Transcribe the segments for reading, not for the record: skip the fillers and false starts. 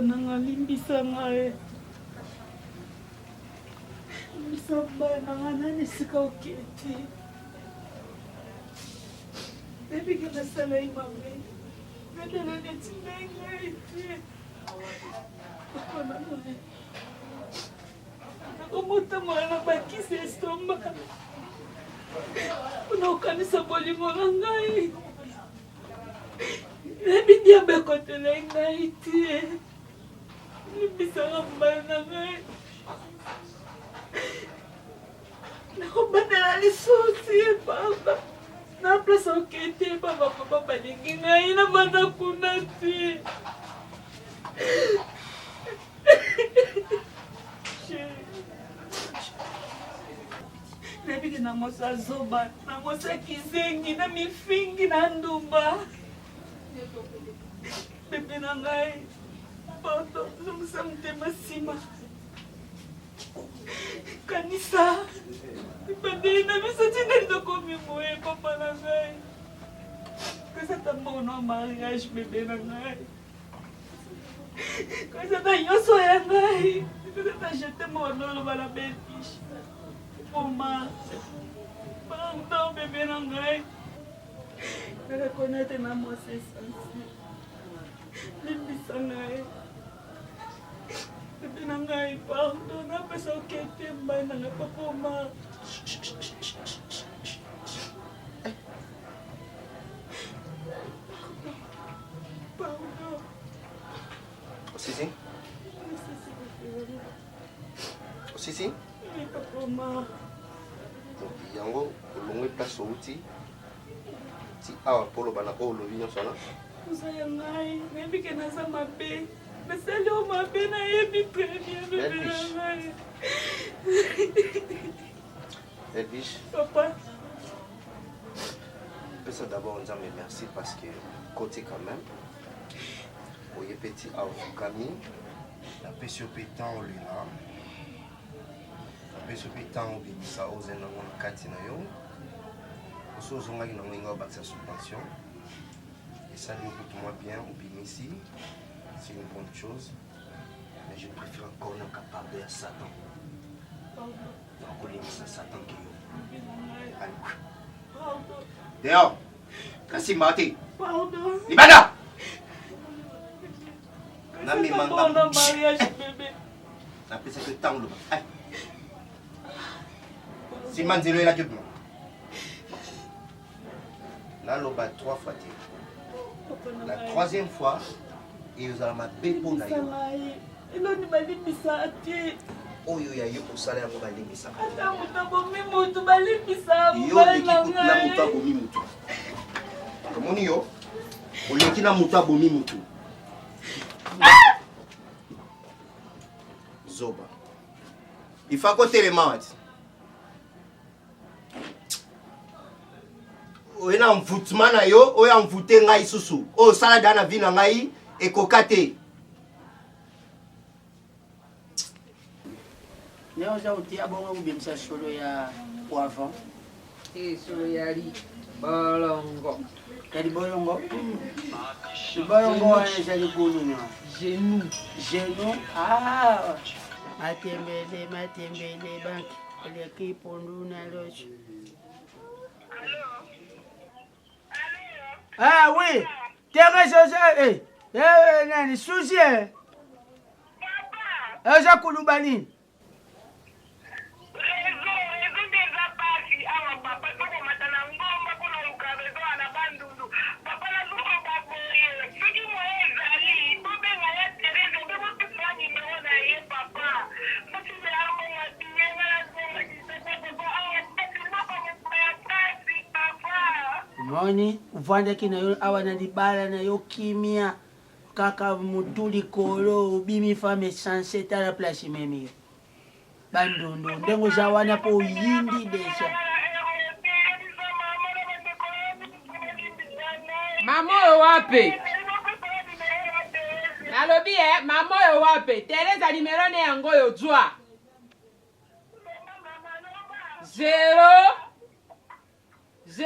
nanga limbisa ngai. Limbisa mbai nanga nani sika okete. Debi ke nasala imame. Nadala neti ngai te. Papa na ngai. Nakomuta mwana bakisi estomba. Unaokanisa bolingo na ngai. Nabindi abekotela ngai te. Limbisaka mbai na ngai. Nakobatela lisusi papa. Na place okete papa balingi ngai na banda kuna te. Nabiki na mosa zoba, na mosa kizengi, na mifingi na ndumba. Bebe na ngai, pardon, numusa mutema sima. Kanisa, ibadeli na biso tina lizokomi moye papa na ngai. Kasa tambono mariage bebe na ngai. Kasa ta yoso ya ngai. Kasa ta jete monolo bala betish. Mama, pardon bébé na ngai. Je reconnais tes mamans c'est sensible. Limbisa ngai. Bébé na ngai, pardon. Napesa okete mbai na ngai papa ma. Pardon. Sisi? Sisi? Oui, papa ma. Yango olongwe place outi ti awa polo bana ko olobi nyonso wana Musa ya ngai nayebi ke naza mabe nasali o mabe nayebi très bien bebe na ngai. Edwige, Papa pesa d'abord nzambe merci parce que côté quand même oye petit awa fukami napesi yo mpe ntan olela napesi yo mpe ntan obimisa oze nango na kati na yo oso ozongaki nango inga obakisa subvention esali yo kutu mwa bien obimisi c'est une bonne chose mais je préfère encore na capable ya Satan nakolimisa Satan ke yo dehors kasimba te libanda namemanga mariage bébé napesaki ntango loba nsima nzelo elaki bino naloba 3 fois te la 3e fois ezala mabe mpo na yo eloni balimbisa te oyo ya yo kosala yango balimbisaka ata moto abomi motu balimbisa yo oleki na moto abomi motu omoni yo oleki na moto abomi motu zoba ifa kotelema wati oye na mvutema na yo oyo amvute ngai susu oyo osala da na vi na ngai ekoka te ne oza kotia bongo kobimisa solo ya poivron solo ya libolongo ya libolongo libolongo wana ezali kunini genou matembele banki eleki pondu na loso. Ah oui, Thérèse, nani susi eza kuluba nini? Moni uvandaki na yo awa na libala na yo kimia kaka mutu likolo ubimi femme sanse tala place memi yo bandundu ndengo za wana po yindi deja mama oyo wape nalobi mama oyo wape Teresa nimero ne yango yo jwa 0 0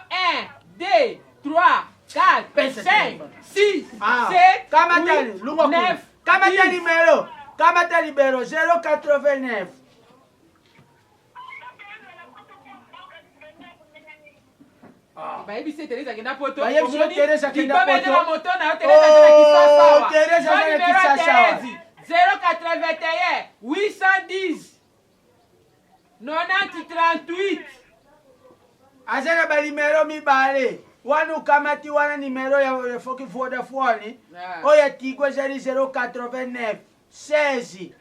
1 2 3 4 5 6 7 8 9 Kamata numéro. Kamata numéro 089. Bayebi se Teresa kenda poto. Bayebi se Teresa kenda poto. Dipomene na moto na Teresa kenda kisasawa. Teresa kenda kisasawa. 081 810 9038. Azana ba numéro mibale. Wanu kamati wana numéro ya foki Vodafone. Oya Tigo zari 089 16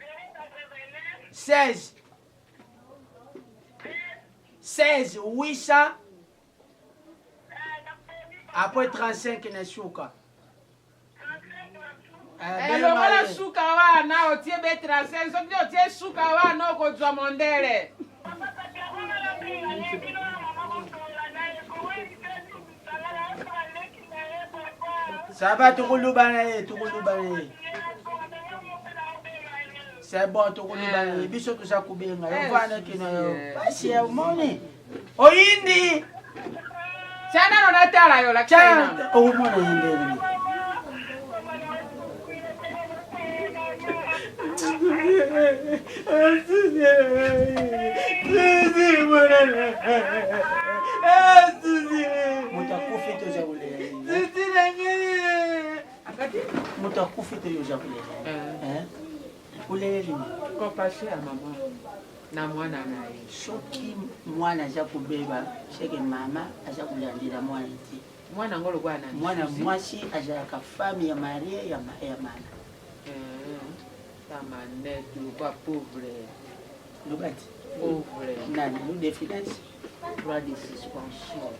16 16 800 après 35 na shuka. Elongola suka wana otie be 35 soki otie suka wana okozwa mondele. Ça va tukulubana. C'est bon tukulubana. Biso tusa kubenga. Yovana kino yo. Basi ya umone. Oyindi. Chana no natala yo la Chana. Umone yinde. Mutakufi to jabule. Mutakufi to jabule. Ulele lini? Kopashe ya mama na mwana naye. Soki mwana aza kubeba, seke mama aza kulandila mwana iti. Mwana ngolo bwana. Mwana mwasi aza ka fami ya Maria ya mana. Sama net lupa pauvre. Lubati. Pauvre. Nani, lu definance? Droit de suspension.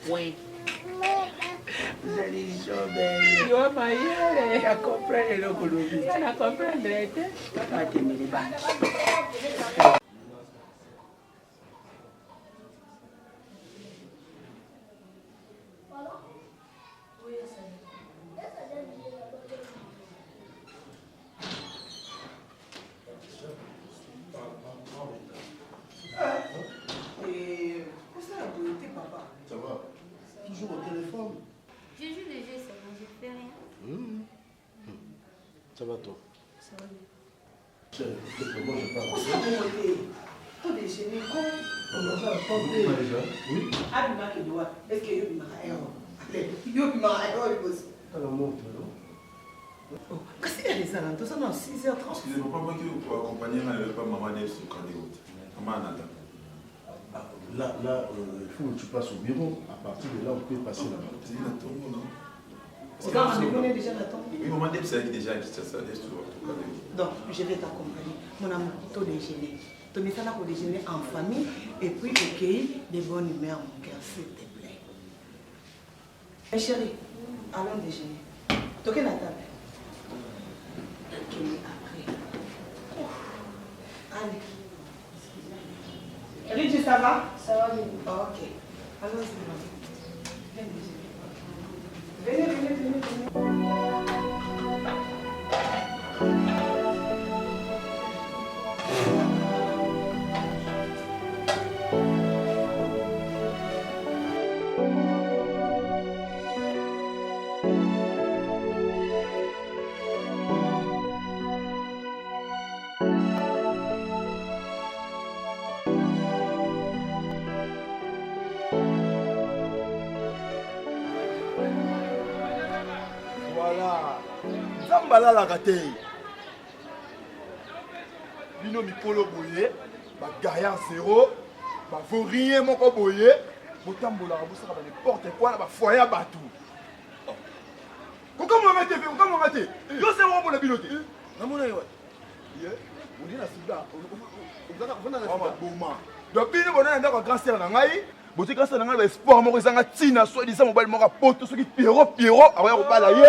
Oui. Vous allez sauver. Yo mayere. Ya comprendre le kolobi. Na comprendre te. Pate mele banki. Ça va? Toujours au téléphone? Je joue des jeux, c'est bon, je fais rien. Ça va toi? Ça va bien. Moi je parle. Pour déjeuner, Oui. est-ce que Alors monte, non? Qu'est-ce qu'il y a des alentours? Ça, non, 6h30. Excusez-moi, pas moi qui vous accompagner, mais pas maman n'est sur le candidat. Maman Nata. Là, il faut que tu passes au bureau. À partir de là, on peut passer là-bas. C'est la tombe, non? C'est quand on est déjà la tombe. Oui, maman n'est déjà qui ça, laisse sur le candidat. Donc, je vais t'accompagner. Mon amour, ton déjeuner. Ton message pour déjeuner en famille et puis accueillir des bonnes humeurs, mon cœur, s'il te plaît. Mes chéris, allons déjeuner. Toquez la table. Accueillir après. Allez. Luigi, ça va? Ça va bien. Ok. Allons-y. Venez, venez, venez, Voilà. Nzambe alalaka te. Bino mikolo boye, bagaya zéro, bavaurien moko boye, botambolaka bosaka n'importe quoi na bafoye ya bato. Kokamwanga te, kokamwanga te. Yo se womona bino te. Namona yo. Ye, odi na suda. Ozaka boma. Donc bino bona ndako grand sœur na ngai. Botika grâce na ngai ba espoir moko ezanga tina soi-disant mobile moko poto soki Pierrot akoya kobala ye.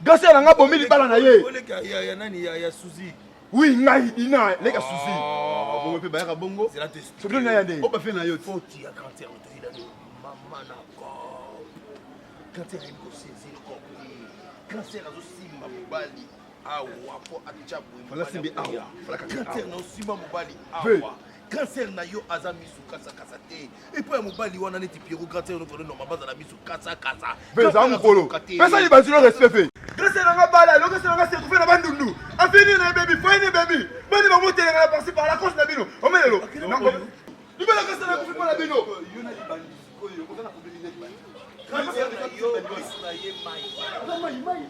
Grâce na ngai bomi libala na ye. Ya nani ya Suzy. Oui, ngai ina leka Suzy. Bon pe ba bongo. C'est la test. Soki na yande. O ba fait na yo. Faut ya cancer au de maman na ko. Cancer ko saisir ko. Cancer azo simba mobali. Awa ko atchabu. Fala simbi awa. Fala cancer na simba mobali. Awa. Cancer na yo aza misu kasa kasa te. Et puis mobali wana neti Pierrot cancer no kono no mabaza na misu kasa kasa. Beza mukolo. Pesa li bazilo respect. Grâce nga bala, lokasi nga se trouver na bandundu. Afini na baby, fine baby. Bani ba moté nga passer par la cause na bino. Omelelo. Tu peux la casser na kufi na bino. Yo na libandi. Oyo, ko na ko beli net bani.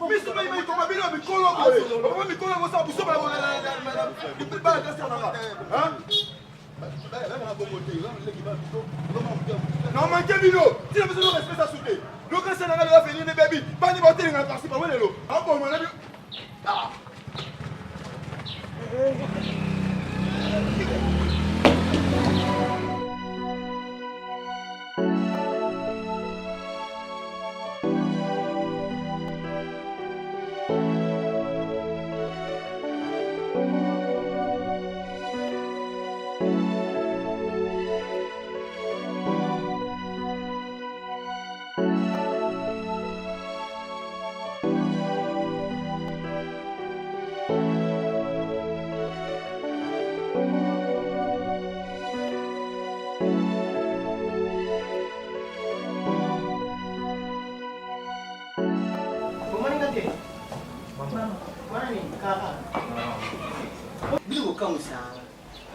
Misu mai ko mabino mikolo ko. Ko mikolo ko sa buso ba na. Tu ba casser na nga. Hein? Non, manquez Mino. Si la personne respecte sa souté, le cas c'est la venir les bébés. Pas ni monter dans la partie pas voilà l'eau. Ah bon, mon ami.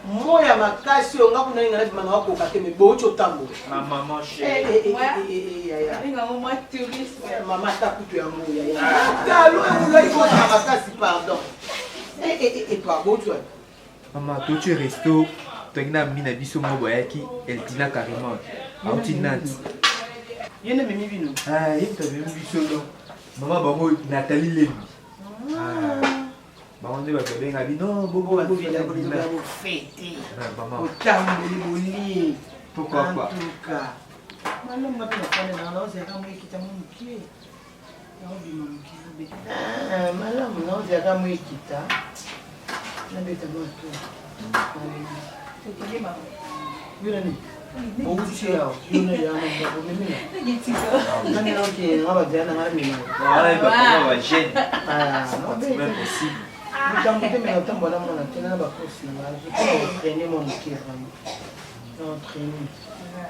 moya makasi onga kuna ngana bimanga wakoka te me bocho tambo maman chérie mama takutu ya moya talo ngai ko na makasi pardon pas bocho maman tu resto tongina mina biso mo boyaki elle dina carrément autinante yene mimi bino yente mimi biso do maman bango Nathalie Levi Bande ba benga bino bobo ba villa bo fêter otamboli boli pourquoi pas en tout cas malom ma pena fane na no se ka mo ikita mo mkie na obi mo mkie be malom no se ka mo ikita na beta mo to to mama yuna ni o uchi yao yuna ya mo ba mimi na gitika na ni no ke ngaba jana ngara mimi wala ba ba jeune non c'est même possible. Je suis en train de me faire un peu de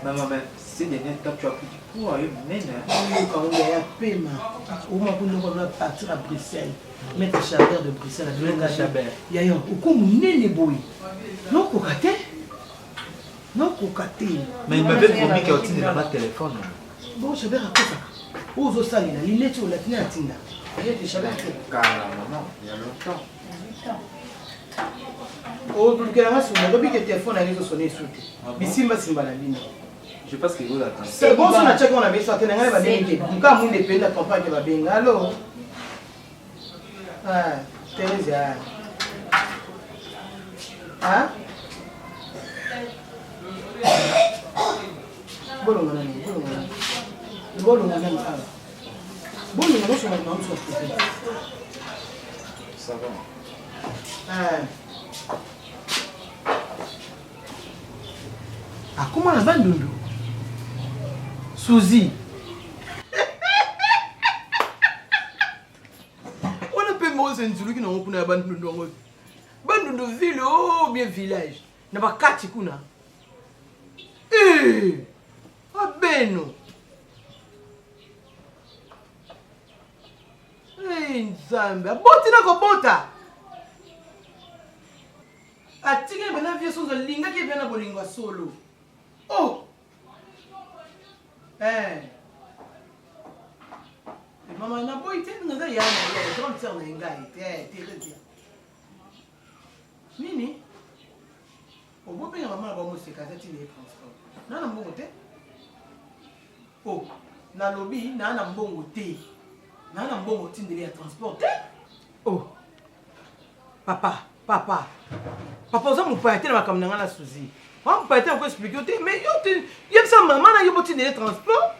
maman, mais ces derniers temps, tu as pris du poids, quand on est à Pema, au moment où nous allons partir à Bruxelles, mettre Chabert de Bruxelles à Mettre Chabert. Il y a un coup, les boy. Non, cocaté. Non, cocaté. Mais il m'avait promis qu'il y a aussi des téléphone. Bon, Chabert a quoi ça? Où est-ce que il est sur la tête? Il y a des Chabert. Maman, il y a longtemps. Oh, tu as un téléphone à réseau sonné sous tes. Simba la ligne. Je pense qu'il vaut la temps. C'est bon, on a checké, on a mis sur la télé. On va bien. Quand on dépend de la campagne, on va bien. Allô? Ah, Thérèse. Hein? Bon, on a mis. Bon, on a mis. Bon, on a mis sur la télé. Ça va. Ah, comment la bande de Suzy? On a peu moins un zulu qui n'a pas bande de ville, oh, bien village. N'a pas quatre kuna. Eh! Ah, beno. Eh, Nzambe. Boti na ko bota. Atinga bana vie so linga ki bana bolingwa solo. Oh. Mama na boy te nga ya na ya ko na ngai te. Nini? O bo pe mama ba mo se ka tati le transport. Na mbongo te. Oh, na lobby na mbongo te. Na mbongo tindele ya transport te. Oh. Papa. Papa, vous avez pas été dans la caméra la Suzy. On peut pas été encore expliquer, mais il y a ça maman là, il y a beaucoup de transport.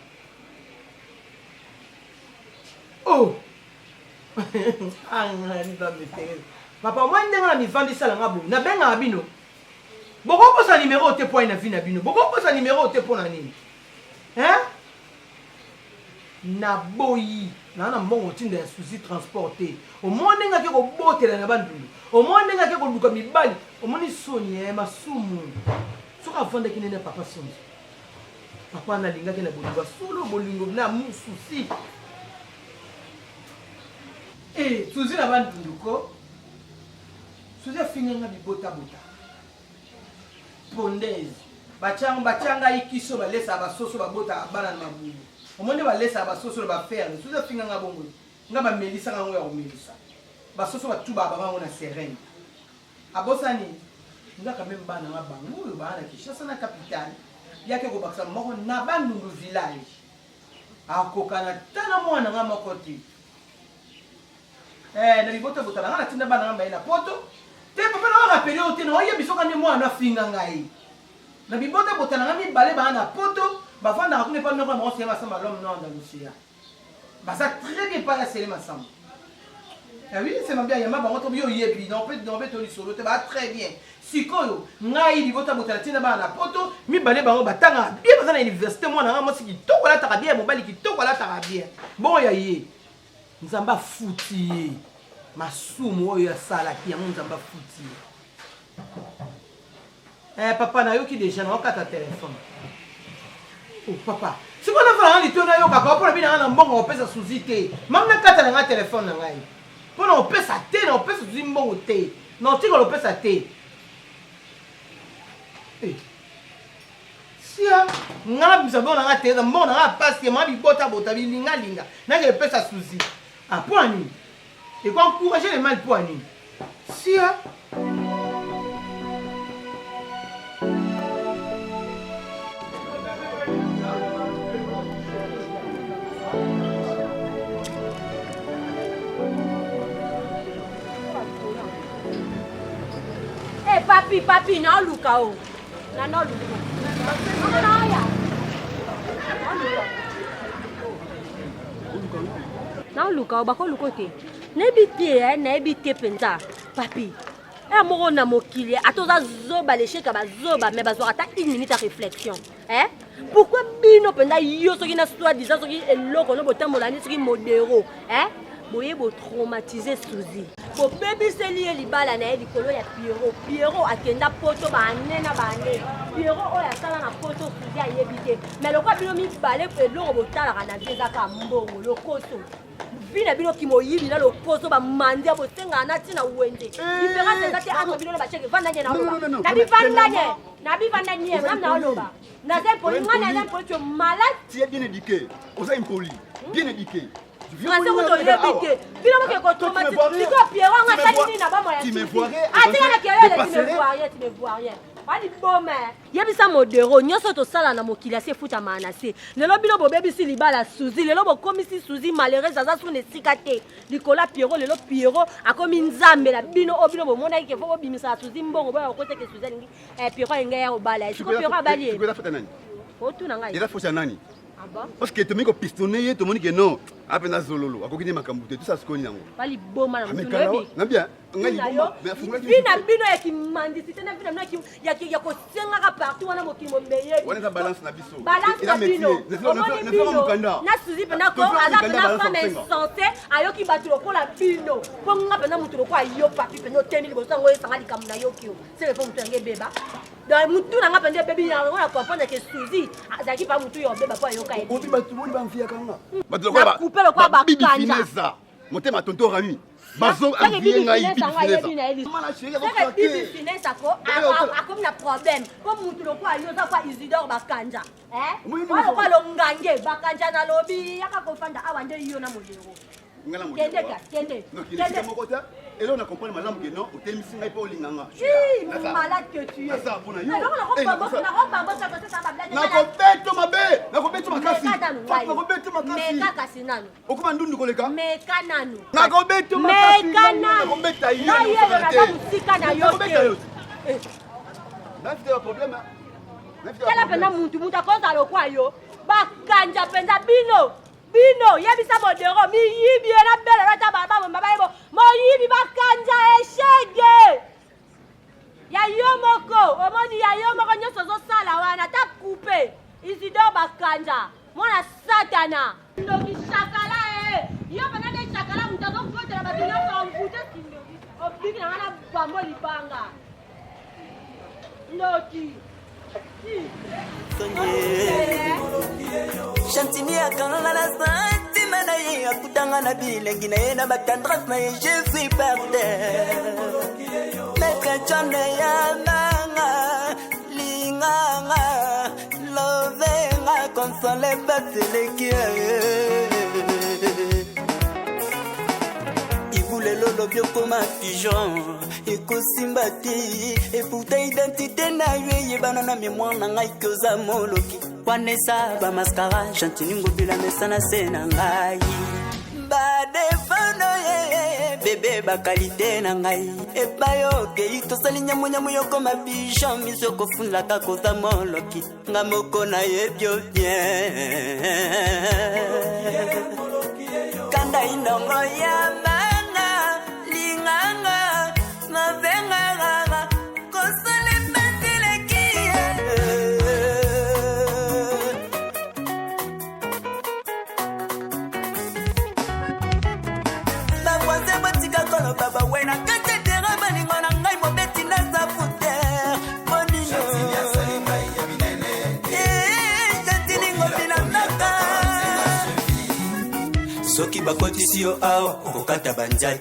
Oh. Ah, papa, moi je vais vendre ça là ngabo. Na benga abino. Boko ko sa numéro te point na vie na bino. Boko ko sa numéro te point na nini. Hein? Na boyi. Na mbongo tinde ya Suzy transporter. Au moins nga ke ko botela na bandulu. Au moins nga ke ko luka mibali. Au moins ni soni masumu. Soka vanda kinene papa soni. Papa na linga ke na bolingo solo bolingo na mususi. Eh, Suzy na bandunduko. Suzy finga bibota bota. Pondez. Bachanga ikiso balesa basoso babota bana na mabubu. Omonde balesa basoso ba faire. Suzy finga ngabongo. Ngaba melisa ngango ya melisa. Basoso batuba bango na serene. Abosani. Ngaka même bana mabango bana Kinshasa na capitale. Yake ko baksa moko na bandundu village. Akokana tana mwana ngama koti. Na bibota bota na tinda bana ngamba ina poto. Te papa na rappeler o te na oye bisoka ne mwana finga ngai. Na bibota bota na ngami balé bana poto, ba vanda ka kune pa noko mo se masamba l'homme non Andalusia. Ba ça très bien pas la sele masamba. Ah oui, c'est ma bien yamba ba ngoto yo yebi, non peut to li solo te ba très bien. Sikoyo, ngai bibota bota na tinda bana poto, mi balé bango batanga. Bien ba na université moi na ngamo siki to wala taka bien, mobali ki to wala taka bien. Bon ya ye. Nzamba futi. Masumu oyo ya sala ki yango nzamba futi. Papa na yoki déjà na okata téléphone. Oh papa, si on a vraiment dit na yoka ka pour bina na mbongo opesa Suzy te. Mam na kata na téléphone na ngai. Pour na opesa te na opesa Suzy mbongo te. Na tiko opesa te. Sia, ngala bisa bona nga te mbongo na passe ke mabi bota bi linga linga. Na ke opesa Suzy. Ah pour ani. Et quoi encourager les mal pour ani. Sia. Papi, na luka o. Na no luka. Na ya. Na luka o bako lukote. Na ebite penza. Papi. Moko na mokili atoza zoba le cheka ba zoba mais bazo ata une minute à réflexion. Pourquoi bino penda yo soki na soi disant soki eloko no botambola ni soki modéro, boye bo traumatiser Suzy. Bo baby seli libala na likolo ya Pierrot akenda poto ba nena ba ne. Pierrot oya sala na poto Suzy ayebite. Mais lokwa bino mi balé eloko botala kana zezaka mbongo lokoso. Bina bino kimoyibi na lokoso ba mandia botenga na tina wende. Différence ezate entre bino na ba cheke vanda nye na oloba. Na bivanda nye na oloba. Na zempoli ngana zempoli tu es malade. Tu es bien éduqué. Osa impoli. Bien éduqué. Tu me vois rien. Yebisa modero nyoso to sala na mokili ase futa manase lelo bino bobebi si libala Suzy lelo bokomisi Suzy malheureuse aza sune sikate likola Pierrot akomi nzambe la bino obino bomona ke fo bimisa Suzy mbongo boya kote ke Suzy lingi Pierrot ngaya obala siko Pierrot abali tu peux la fête nani otu na ngai ila fosha nani ah bon parce que tomiko pistonner to moni que non apena zololo akokini makambu te tout ça skoni yango bali boma na mutu na bien ngali boma bina bino ya kimandisite na bina ya ko senga ka partout wana mokimo mbeye wana za balance na biso balance na bino na Suzy pena ko ala pena femme insensé ayoki batu lokola bino po nga pena mutu lokola yo papi pena temili bosango esanga likamu na yokio c'est le mutu nge beba donc mutu na nga pena bebi na ngona comprendre que Suzy azaki pa mutu yo beba po ayoka e obi batu boli ba mfia kanga batu lokola ba bibi finessa motema tonto rami bazo avier ngai bibi finessa ko akomi na problème ko mutu lokola yo za kwa Isidore bakanja wala kwa longange bakanja na lobi yaka kofanda awande yo na modero kende et là on a compris madame que non au tel singa pas olinganga malade que tu es ça pour na yo na kobeto makasi meka kasi nanu okuma ndundu koleka meka nanu na kobeto makasi na kobeta yo na yelo na musika na yo na fite problème kala pena mutu akoza lokwa yo bakanja penza bino yebisa modero mi yibi na bela rata baba mbaba mo yibi bakanja eshege ya yomoko omoni ya yomoko nyoso zo sala wana ta couper Isidore bakanja mwana satana ndoki shakala yo bana de shakala mutazo kotela batino kwa mvuta kindoki obiki na ngana bambo libanga ndoki Chantinia kanala la santi mana ye akutanga na bilengi na ye na batendresse na ye je suis par terre maître John ya nanga linganga lovenga console bateleki lelo lobi okoma pigeon ekosimba te eputa identité na yo eyebana na mémoire na ngai koza moloki wanesa bamaskara chantiningo bila mesa na se na ngai badefano ye bebe bakalite na ngai epai okei tosali nyamunyamu yokoma pigeon miso okofundlaka koza moloki nga moko na yebio bien kanda indongo ya baba wena kete tera baningo na ngai mobeti na zafute bonino jatilingo binanaka soki bakotisi yo awa okokata banjai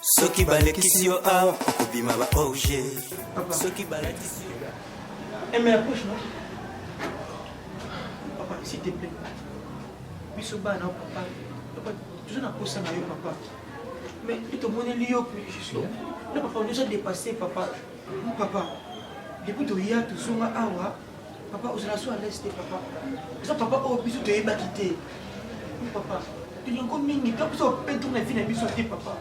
soki balekisi yo awa okobima ba oge soki balatisi yo mais approche non papa s'il te plaît biso bana papa toujours na posa na yo papa. Mais tu te monnes l'io plus juste. Là, papa, on a déjà dépassé, papa. Papa, depuis que tu y as tout son awa, papa, on a soit à l'est, papa. Ça, papa, oh, bisou, tu es quitté. Papa, tu n'as pas mis, tu as peine ton vie, bisou, papa.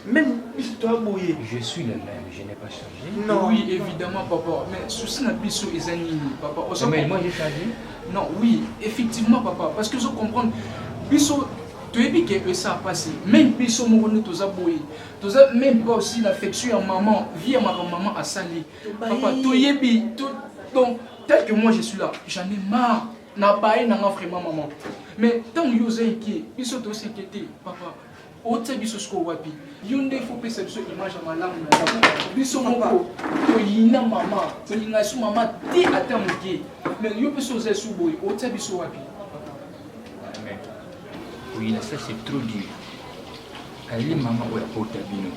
Même bisou, tu as mouillé. Je suis le même, je n'ai pas changé. Non. Oui, évidemment, papa. Mais souci n'a bisou, ils ont papa. Mais moi, j'ai changé. Non, oui, effectivement, papa. Parce que je comprends. Bisou. Tu es dit que ça a passé. Même si on a même pas aussi l'affection à maman, vie à ma maman à Sali. Papa, donc, tel que moi je suis là, j'en ai marre. N'a pas vraiment maman. Mais tant que vous êtes inquiet, ils sont aussi inquiétés, papa. Autre biso sko wapi. Yonde faut perception image à ma langue. Biso moko. To yina maman. To yina su maman ti atamuke. Mais yo biso ze su boy. Autre biso wapi. Oui, là, ça c'est trop dur. Elle est maman ou la porte à Bino.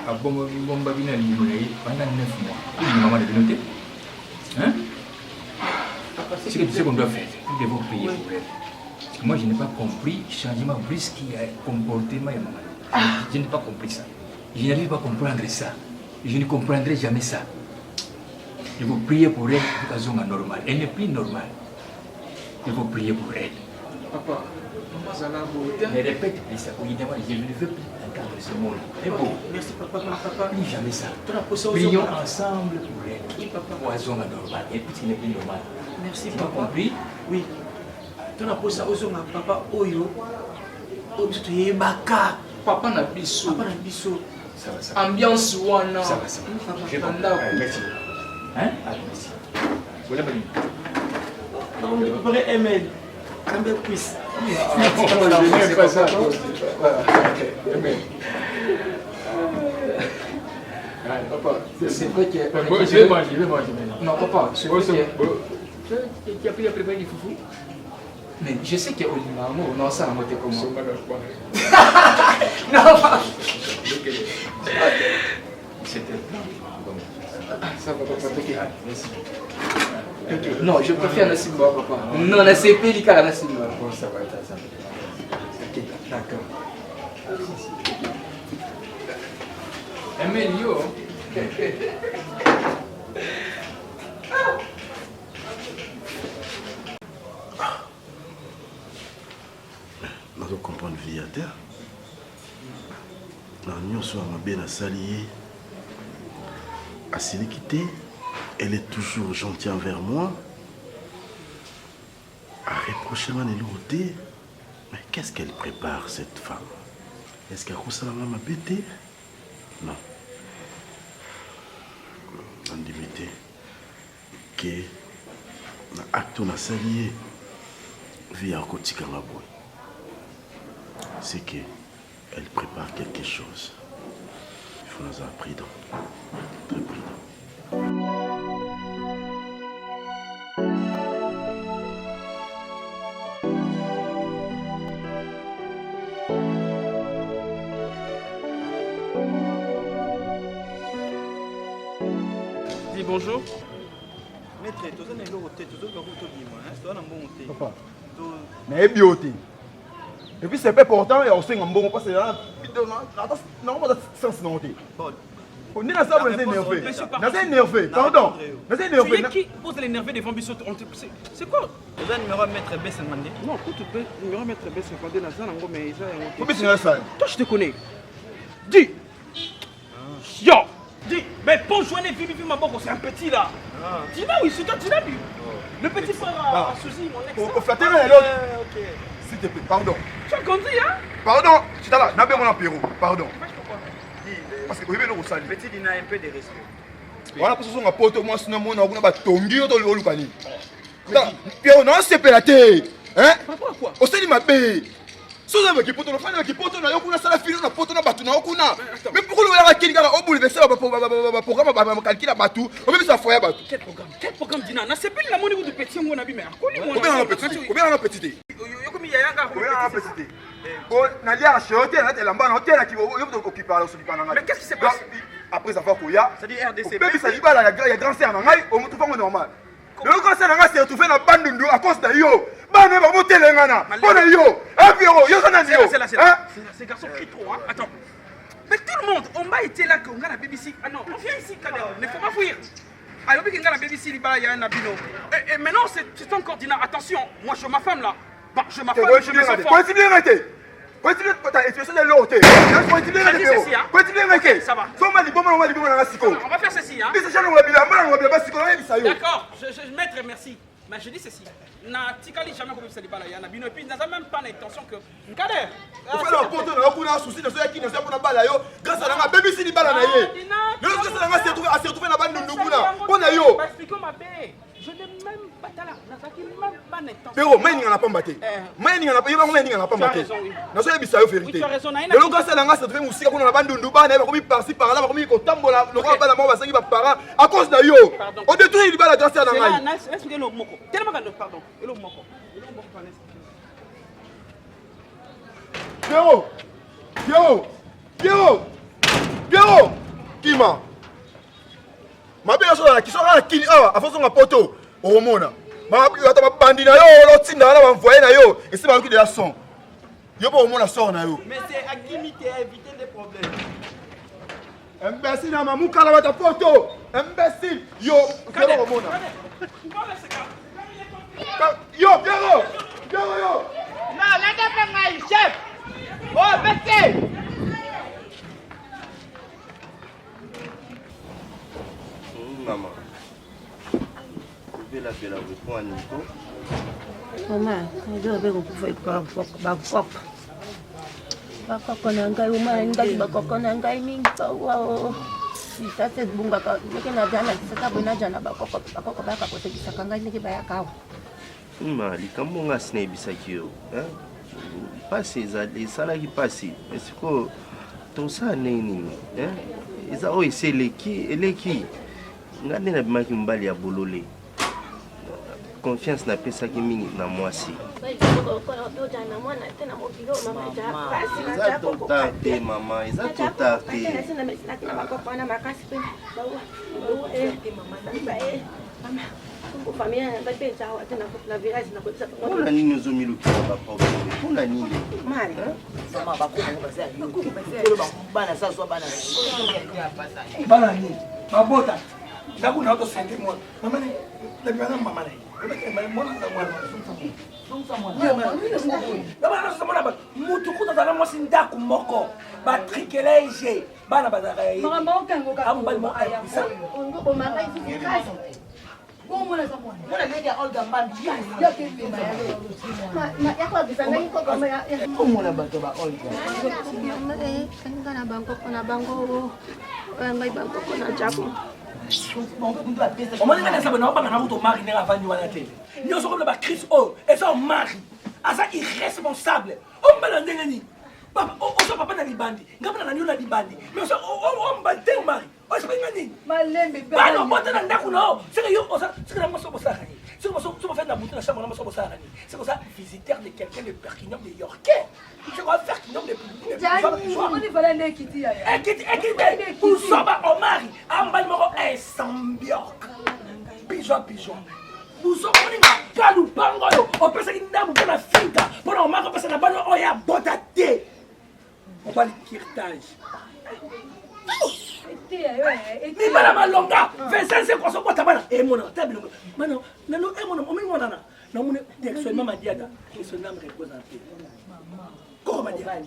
À Bombabina, pendant 9 mois. Où est maman de Binoté? Hein? C'est ce qu'on doit faire. Nous devons payer pour elle. Parce que moi, je n'ai pas compris le changement brusque qui a comporté ma maman. Je n'ai pas compris ça. Je n'arrive pas à comprendre ça. Je ne comprendrai jamais ça. Il faut prier pour elle pour qu'elle soit normale. Elle n'est plus normale. Il faut prier pour elle. Papa, mais répète plus ça. Oui, d'abord, je ne veux plus entendre ce mot. C'est beau. Merci, papa. Papa. Plus jamais ça. Prions ensemble pour elle. Oui, papa. Pour qu'elle soit normale. Et puis, ce n'est plus normal. Merci, tu papa. Tu as compris? Oui. Tu as posé ça aux hommes, papa. Oyo. Tu es baka. Papa n'a biso. Papa n'a biso. Ça va, ça va. Ambiance wana. Ça va. Je comprends. Merci. Hein? Merci. Voilà, Mani. Non, mais tu peux aimer. Un peu plus. C'est pas ça. Papa, c'est vrai que. Je vais manger maintenant. Non, papa, c'est vrai que. Tu as pris à préparer du foufou? Mais je sais qu'il y a Olima, non, ça, on va te comment? Non, pas. C'était. Ça va, papa, ok. Merci. Okay. Non, je préfère la Simba, papa. Non, la CP, il y a la Simba. Bon, ça va, ça va. Ok, d'accord. Emilio. Je comprendre vie à terre. Nous sommes bien à s'allier. À Silikité. Elle est toujours gentille envers moi. À reprocher ma néloté. Mais qu'est-ce qu'elle prépare, cette femme? Est-ce qu'elle a ça m'a bêté? Non. En limité. Que l'acte on a salié via un côté Kangaboué. C'est qu'elle prépare quelque chose. Il faut nous être prudent. Très prudent. bonjour. Maître, tu as un élo au thé, tu as un élo au thé, tu as un bon thé. Papa, mais beauté. Et puis c'est pas important, il y a aussi un bon parce que là, non, on a sens non thé. On est dans ça, on est énervé. On est énervé, pardon. On est énervé. Tu es qui pose l'énervé devant Bissot? C'est quoi? Tu as un numéro à mettre B50? Non, tu peux numéro à mettre B50 dans ça, mais il faut baisser ça. Toi, je te connais. Dis. Yo. Dis. Mais pour joindre Vivi Maboko, c'est un petit là. Tu l'as, oui, c'est toi, tu l'as vu. Le petit frère à Suzy, mon ex. Pour flatter l'autre. S'il te plaît, pardon. Tu as conduit, hein? Pardon, tu t'as là, n'a pas mon apéro. Pardon. Parce que vous avez le ressali. Petit, il a un peu de respect. Voilà, parce que son apôtre, moi, sinon, moi, on a tongi, on a le lucani. Pierre, non, c'est pélaté. Hein? Pourquoi? Au sein de ma paix. Si vous avez qui poto, on a qui poto, on a yokuna sala filo, on a poto, on a batu, on a okuna. Mais pourquoi vous avez qui au bouleversé, programme, on va calculer batu, on va faire foyer batu. Quel programme? Quel programme Dina? C'est pas la monnaie de petit, on a vu, mais combien on a petit? Combien on a petit? Na lia acheté na telamba na hôtel qui va occuper la solution na. Mais qu'est-ce qui s'est passé après avoir Koya? C'est-à-dire RDC. Bébé ça libala ya grand sœur na ngai, on trouve pas normal. Le grand sœur na ngai s'est retrouvé na bandundu à cause de yo. Bana ba motel ngana. Pona yo. Ah Pierrot, yo sana yo. Ces garçons crient trop hein. Attends. Mais tout le monde, on va été là qu'on a la BBC. Ah non, on vient ici Kader, ne faut pas fuir. Ah, il y a la BBC libala ya na bino. Et maintenant c'est encore Dina, attention, moi je ma femme là. Bah, je ma femme, je mes enfants. Continue arrêter. Continue de l'autre. Continue de ça va. On va faire ceci hein. D'accord, maître, merci. Mais je dis ceci. Na tikali jamais comme ça libala ya na bino et puis n'a même pas l'intention que Kader. On fait la porte na kuna souci de ceux qui ne savent pas bala yo grâce à la BBC libala na ye. Le grâce à la s'est retrouvé na bande ndukuna. Pona yo. Expliquons ma paix. Je n'ai même pas talent. Même pas l'intention. Pero mais il n'y en a pas battu. Mais il n'y en a pas, il n'y en a pas battu. Na so yebisa yo vérité. Le grâce à la ngasa trouvé musika kuna na bande nduba na comme par-ci par là comme ko tambola le roi bala mo basangi ba para à cause de yo. On détruit libala grâce à la ngai. Expliquez le moko. Tellement pardon. Et le moko. Pierrot Kima Mabela so la qui sera kini avant son poto au mona. Ma bandi na yo lo tinda na ba envoyer na yo et c'est pas qui de la son. Yo pas au mona sort na yo. Mais c'est à limiter à éviter des problèmes. Imbécile na mamu kala ba ta poto. Imbécile. Yo, Pierrot au mona. Yo, Pierrot. Yo. Non, la dame chef. Oh, baissez. Maman, je vais l'appeler la réponse à Nico. Maman, je vais vous faire bakok. Bakok na ngai uma ngai bakok na ngai mingi wow. Sita se bunga ka nike na jana sita buna jana bakok baka ko se bisaka ngai nike baya kawo. Mali kamo nga sine bisaki yo, hein? Passé ça les sala qui passé. Est-ce que tout ça nini, hein? Ils ont essayé les qui ngane na bimaki mbali ya bolole. Confiance na pesa ki mingi na mwasi. Maman, ils ont tout tardé. Pona nini ozomilukisa baproblème? Pona nini? Bana nini? Mabota. Ndaku na to sente mo. Mama ni, lebana mama ni. Mona za mwana. Sonsa mwana. Mutu kuta za mwasi ndaku moko. Ba trikelege. Bana bazaka yi. Mama okango ka. Ambali mo aya. Ongo mama ifi kasi. Mona za mwana. Mona media all the man. Ya ke be ma ya. Ma ya kwa bisanga iko kama ya. Mona bato ba all. Mama kana bango kuna bango. Ngai bango kuna jabu. On m'a dit que ça va pas avoir ton mari n'a pas venir à la télé. Nous sommes comme la crise oh et ça mari. À ça irresponsable. On m'a dit papa on soit papa na libandi. Ngapana na nyola libandi. Mais on m'a dit mari. On se fait nani? Malembe ba non bota na ndako no. C'est que yo c'est que na moso bosa kani. C'est que moso faire na butu na chambre na moso bosa kani. C'est comme ça visiteur de quelqu'un de Perpignan de Yorkais. Je vais faire qu'il nomme des on y va aller quitter. Pour ça, on mari. Un bal moro est sans bioc. pigeon pigeon buzokoninga ka lupango oyo opesaki ndambu mpo na finga mpona omaka opesa na bano oyo ya bota te obali kirtage mibala malonga 25 kosokota bana emona ta bilongo bana nano emona omingonana namune directionnement madiada directionnement reposa te koko madiada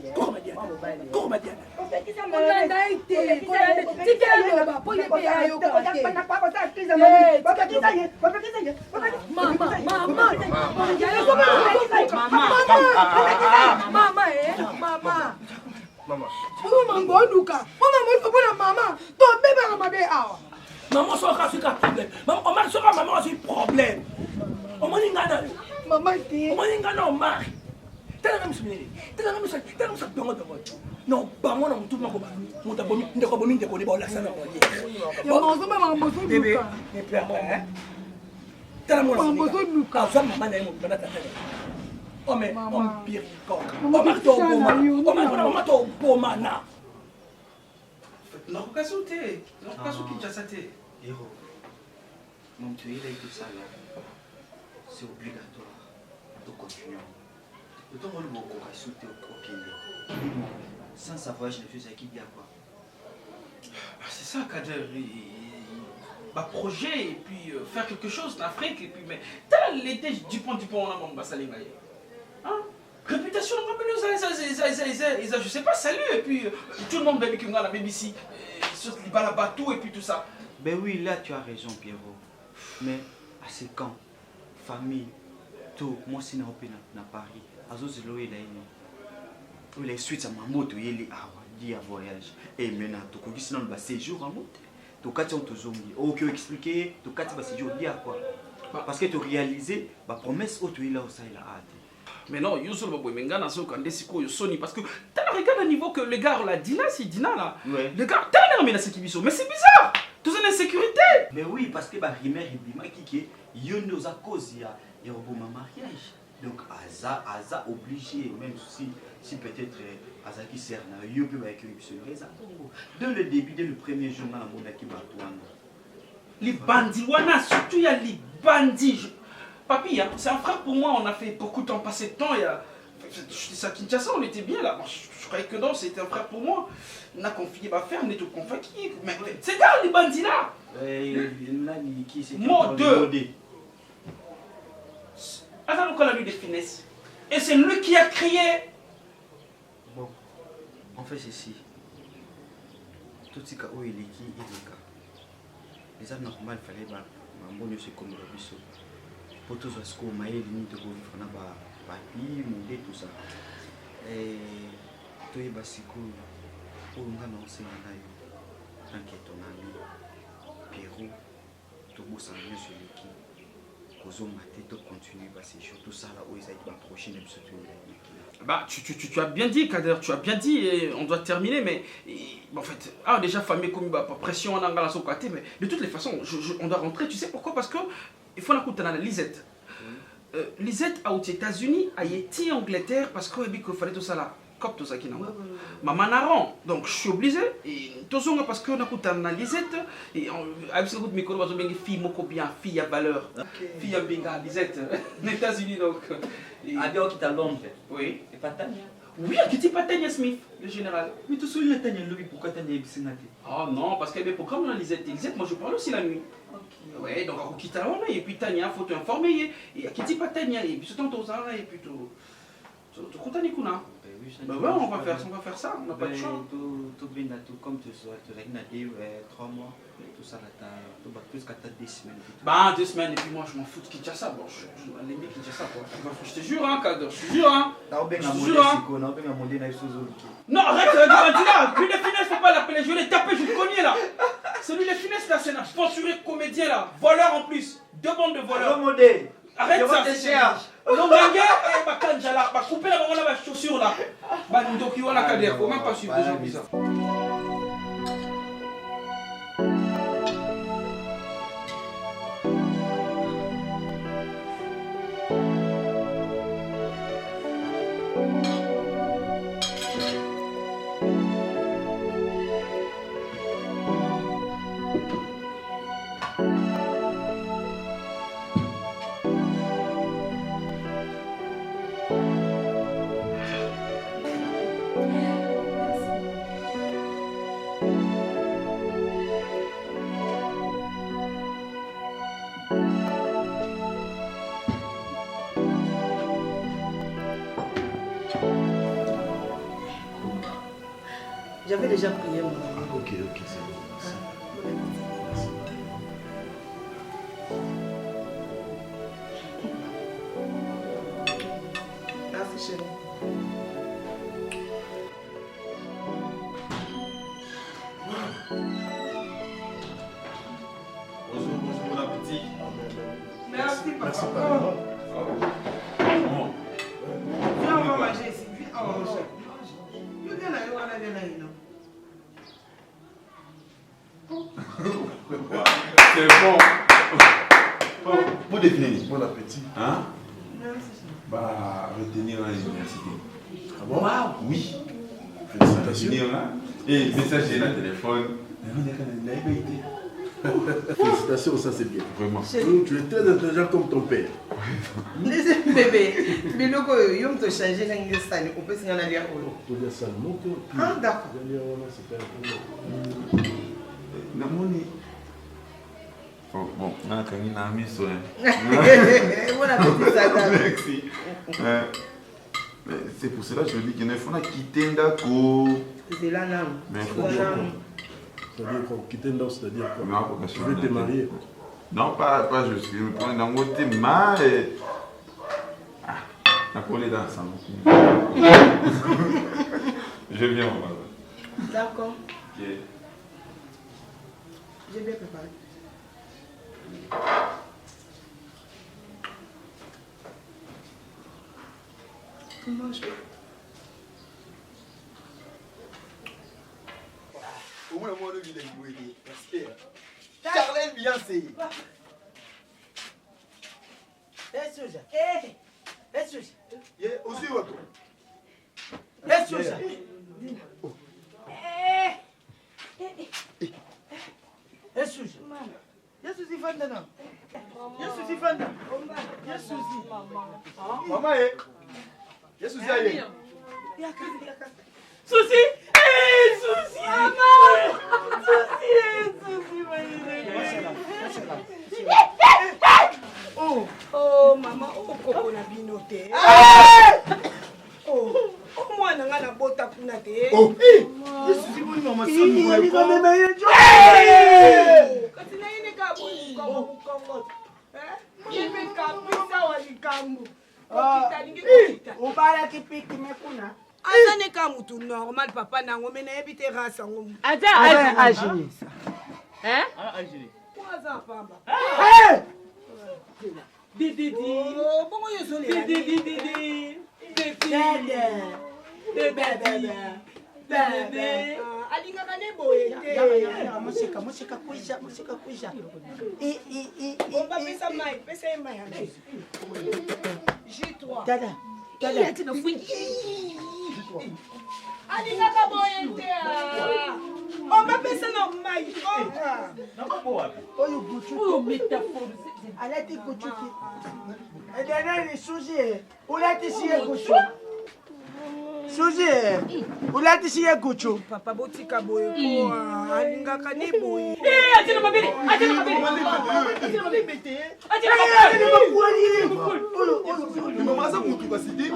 Mama ngoduka. Mama mbona mama. To beba na mabe awa. Maman soka suka problème. Maman on soka maman aussi problème. On m'a ngana. Maman ti. On m'a ngana on m'a. Tala kama simini. Tala kama sa dongo dongo. Non, bango na mtu mako ba. Muta bomi ndeko bomi ndeko ni ba la sana ko ye. Ya mazo mama mbozo duka. Bébé, ne pleure pas hein. Tala mo. Mbozo duka. Ça maman na mo bana tata. Oh mais on pire encore. On m'a to boma. On m'a to boma na. Non, Kazouté. Non, Kazouté, Kinshasa-té. Héros, mon tu es là et tout ça là. C'est obligatoire de continuer. Le temps où on va sauter au Kenya. Sans savoir, je ne fais qui bien quoi. C'est ça, Kader. Projet et puis faire quelque chose en Afrique. Et puis, mais l'été du pont, on a mon bassalé. Hein? Réputation, je sais pas, salut. Et puis, tout le monde va avec la BBC. Sur les bateau et puis tout ça. Ben oui, là tu as raison, Pierrot. Mais à ce camp, famille, tout, moi c'est dans Paris. Azo zelo il a une. Les suites à ma moto, il est à voyage. Et maintenant, tu connais sinon le séjour en moto. Tu as dit ok, expliquer, tu as dit séjour, dis à quoi. Parce que tu réalisé, la promesse, tu es là où ça il a hâte. Mais non, Youssou le boy, Mengana Soko, Ndesiko, Yossoni, parce que t'as la regarde à niveau que le gars, la Dina, c'est Dina là. Ouais. Le gars, t'as la remise à cette émission, mais c'est bizarre! Tout ça, l'insécurité! Mais oui, parce que Rimer et Bima qui est, il y a cause, il y a un mariage. Donc, Aza obligé, même si peut-être Aza qui sert, il peut accueillir ce réseau. Dès le début, dès le premier jour, on a mon équipe à toi. Les bandits, surtout il y a les bandits. Papi, hein, c'est un frère pour moi, on a fait beaucoup de temps, passé de temps, à Kinshasa, on était bien là. Je croyais que non, c'était un frère pour moi. On a confié ma ferme, on est tout confié. Mais c'est là, les bandits là. Mot 2. Attends, on a eu des finesses. Et c'est lui qui a crié. Bon, on fait ceci. Tout ce cas où il est qui, il est cas. Les hommes normal, il fallait un bon c'est comme le biseau. Pour tous ce qu'on m'a dit, limite de vivre dans papier, monter tout ça. Et toi, il va se couler. Pour nous annoncer un aïe. T'inquiète, ton ami. Pierrot, tout le monde s'en vient sur l'équipe. Kozo maté, tout continue, c'est surtout ça là où ils aillent la prochaine épisode. Bah, tu as bien dit, Kader, tu as bien dit, et on doit terminer, mais en fait, déjà, famille comme pression en anglais, mais de toutes les façons, on doit rentrer, tu sais pourquoi? Parce que il faut écouter la Lisette. Lisette aux États-Unis, a été en Angleterre parce qu'il fallait tout ça là. Comme tout ça qui n'a pas. Maman Naron, donc je suis obligé. Et tout ça parce qu'on a écouté la Lisette. Et avec ce coup de micro, on va dire fille moko bien, fille à valeur. Fille à binga, Lisette. Les États-Unis donc. Adio qui t'a Londres. Oui. Et pas Tania. Oui, qui dit pas Tania Smith, le général. Mais tout ça, il a Tania Louis, pourquoi Tania est bissinate? Oh non, parce qu'elle est programme la Lisette. Lisette, moi je parle aussi la nuit. Oui, donc on quitte la Londres et puis Tania, il faut t'informer. Et qui dit pas Tania, et puis c'est ton tosa, et puis tout. Tu comptes Nikuna? Bah ouais, on va faire ça, on n'a pas de choix. Tout bien, tout comme tu sois, tu règnes à 3 mois, tout ça là, tu vas plus qu'à 2 semaines. Bah 2 semaines, et puis moi je m'en fous de Kinshasa, bon, je l'aime bien Kinshasa quoi. Je te jure, hein, Kader, je te jure, hein. Je te jure, hein. Non, arrête, là, lui les finesses, faut pas l'appeler, je vais les taper, je le connais là. Celui les finesses là, c'est un sponsoré comédien là, voleur en plus, 2 bandes de voleurs. Arrête ça, c'est cher. Non, Manga et Bakanja là, va couper la chaussure là. Bah, donc il y a la Kader, faut même pas suivre des gens bizarres. J'avais déjà prié mon ami. Ok, c'est bon. Merci. Merci chérie. Bonjour, bon appétit. Merci papa. Merci papa. Viens, on va manger ici. Viens, on va manger. Viens là, on a bien là. C'est bon. Pour définir. Bon appétit. Hein? Merci. Bah, retenir à l'université. Ah bon? Wow. Oui. Félicitations. Retenir là. Et messager dans le téléphone. Félicitations, ça c'est bien. Vraiment. Tu es très intelligent comme ton père. Laissez bébé. Mais le coup, il me changer l'anglais, on peut s'y en aller à Olo. Tu veux dire ça, le mot. Ah, d'accord. Bon, on a quand même un ami sur Bon appétit, ça dame. Merci. Mais c'est pour cela que je dis qu'il faut quitter Ndako. C'est là, non. Mais il faut c'est-à-dire quoi? Quitter Ndako, c'est-à-dire quoi? Non, Tu veux te marier? Non, pas je suis. Je prends dans mon thème et. Ah, on a collé dans ça. Je viens, maman. D'accord. Ok. J'ai bien préparé. Mange. Au moins, moi, il est joué. Charlène Beyoncé. Suja. Suja. Aussi, ouais. Suja. Suja. Yesusi fanda na. Yesusi fanda. Yesusi. Maman, Yesusi aye. Susi! Susi! Maman! Susi! Oh, maman, okoko na bino te. Oh, mwana nga na bota kuna te. Oh, Yesusi boni mama soni moi ko. quand même ye jo. Kasi na yini ka boni ko Kongo. Yebe kabisa wa likambo. Ubala kipiki mekuna. Azane ka mutu normal papa nango mena ebite rasa ngo. Aja Algérie. Hein? Algérie. Kwaza pamba. Didi. Oh, bongo yeso le. Didi. Bebe. Alingaka ne boye te. Mosika kuisha. Bomba pesa mai, pesa ye mai. J3. Dada. Alingaka boye te. Bomba pesa na mai. Oyo guchu. Métaphore. Alati guchu. Edena Suji. Ulati siye guchu. Suji. Ulati siye guchu. Papa botika boye ko. Alingaka ne boye. Atina mabili. Maman, ça monte pas cité.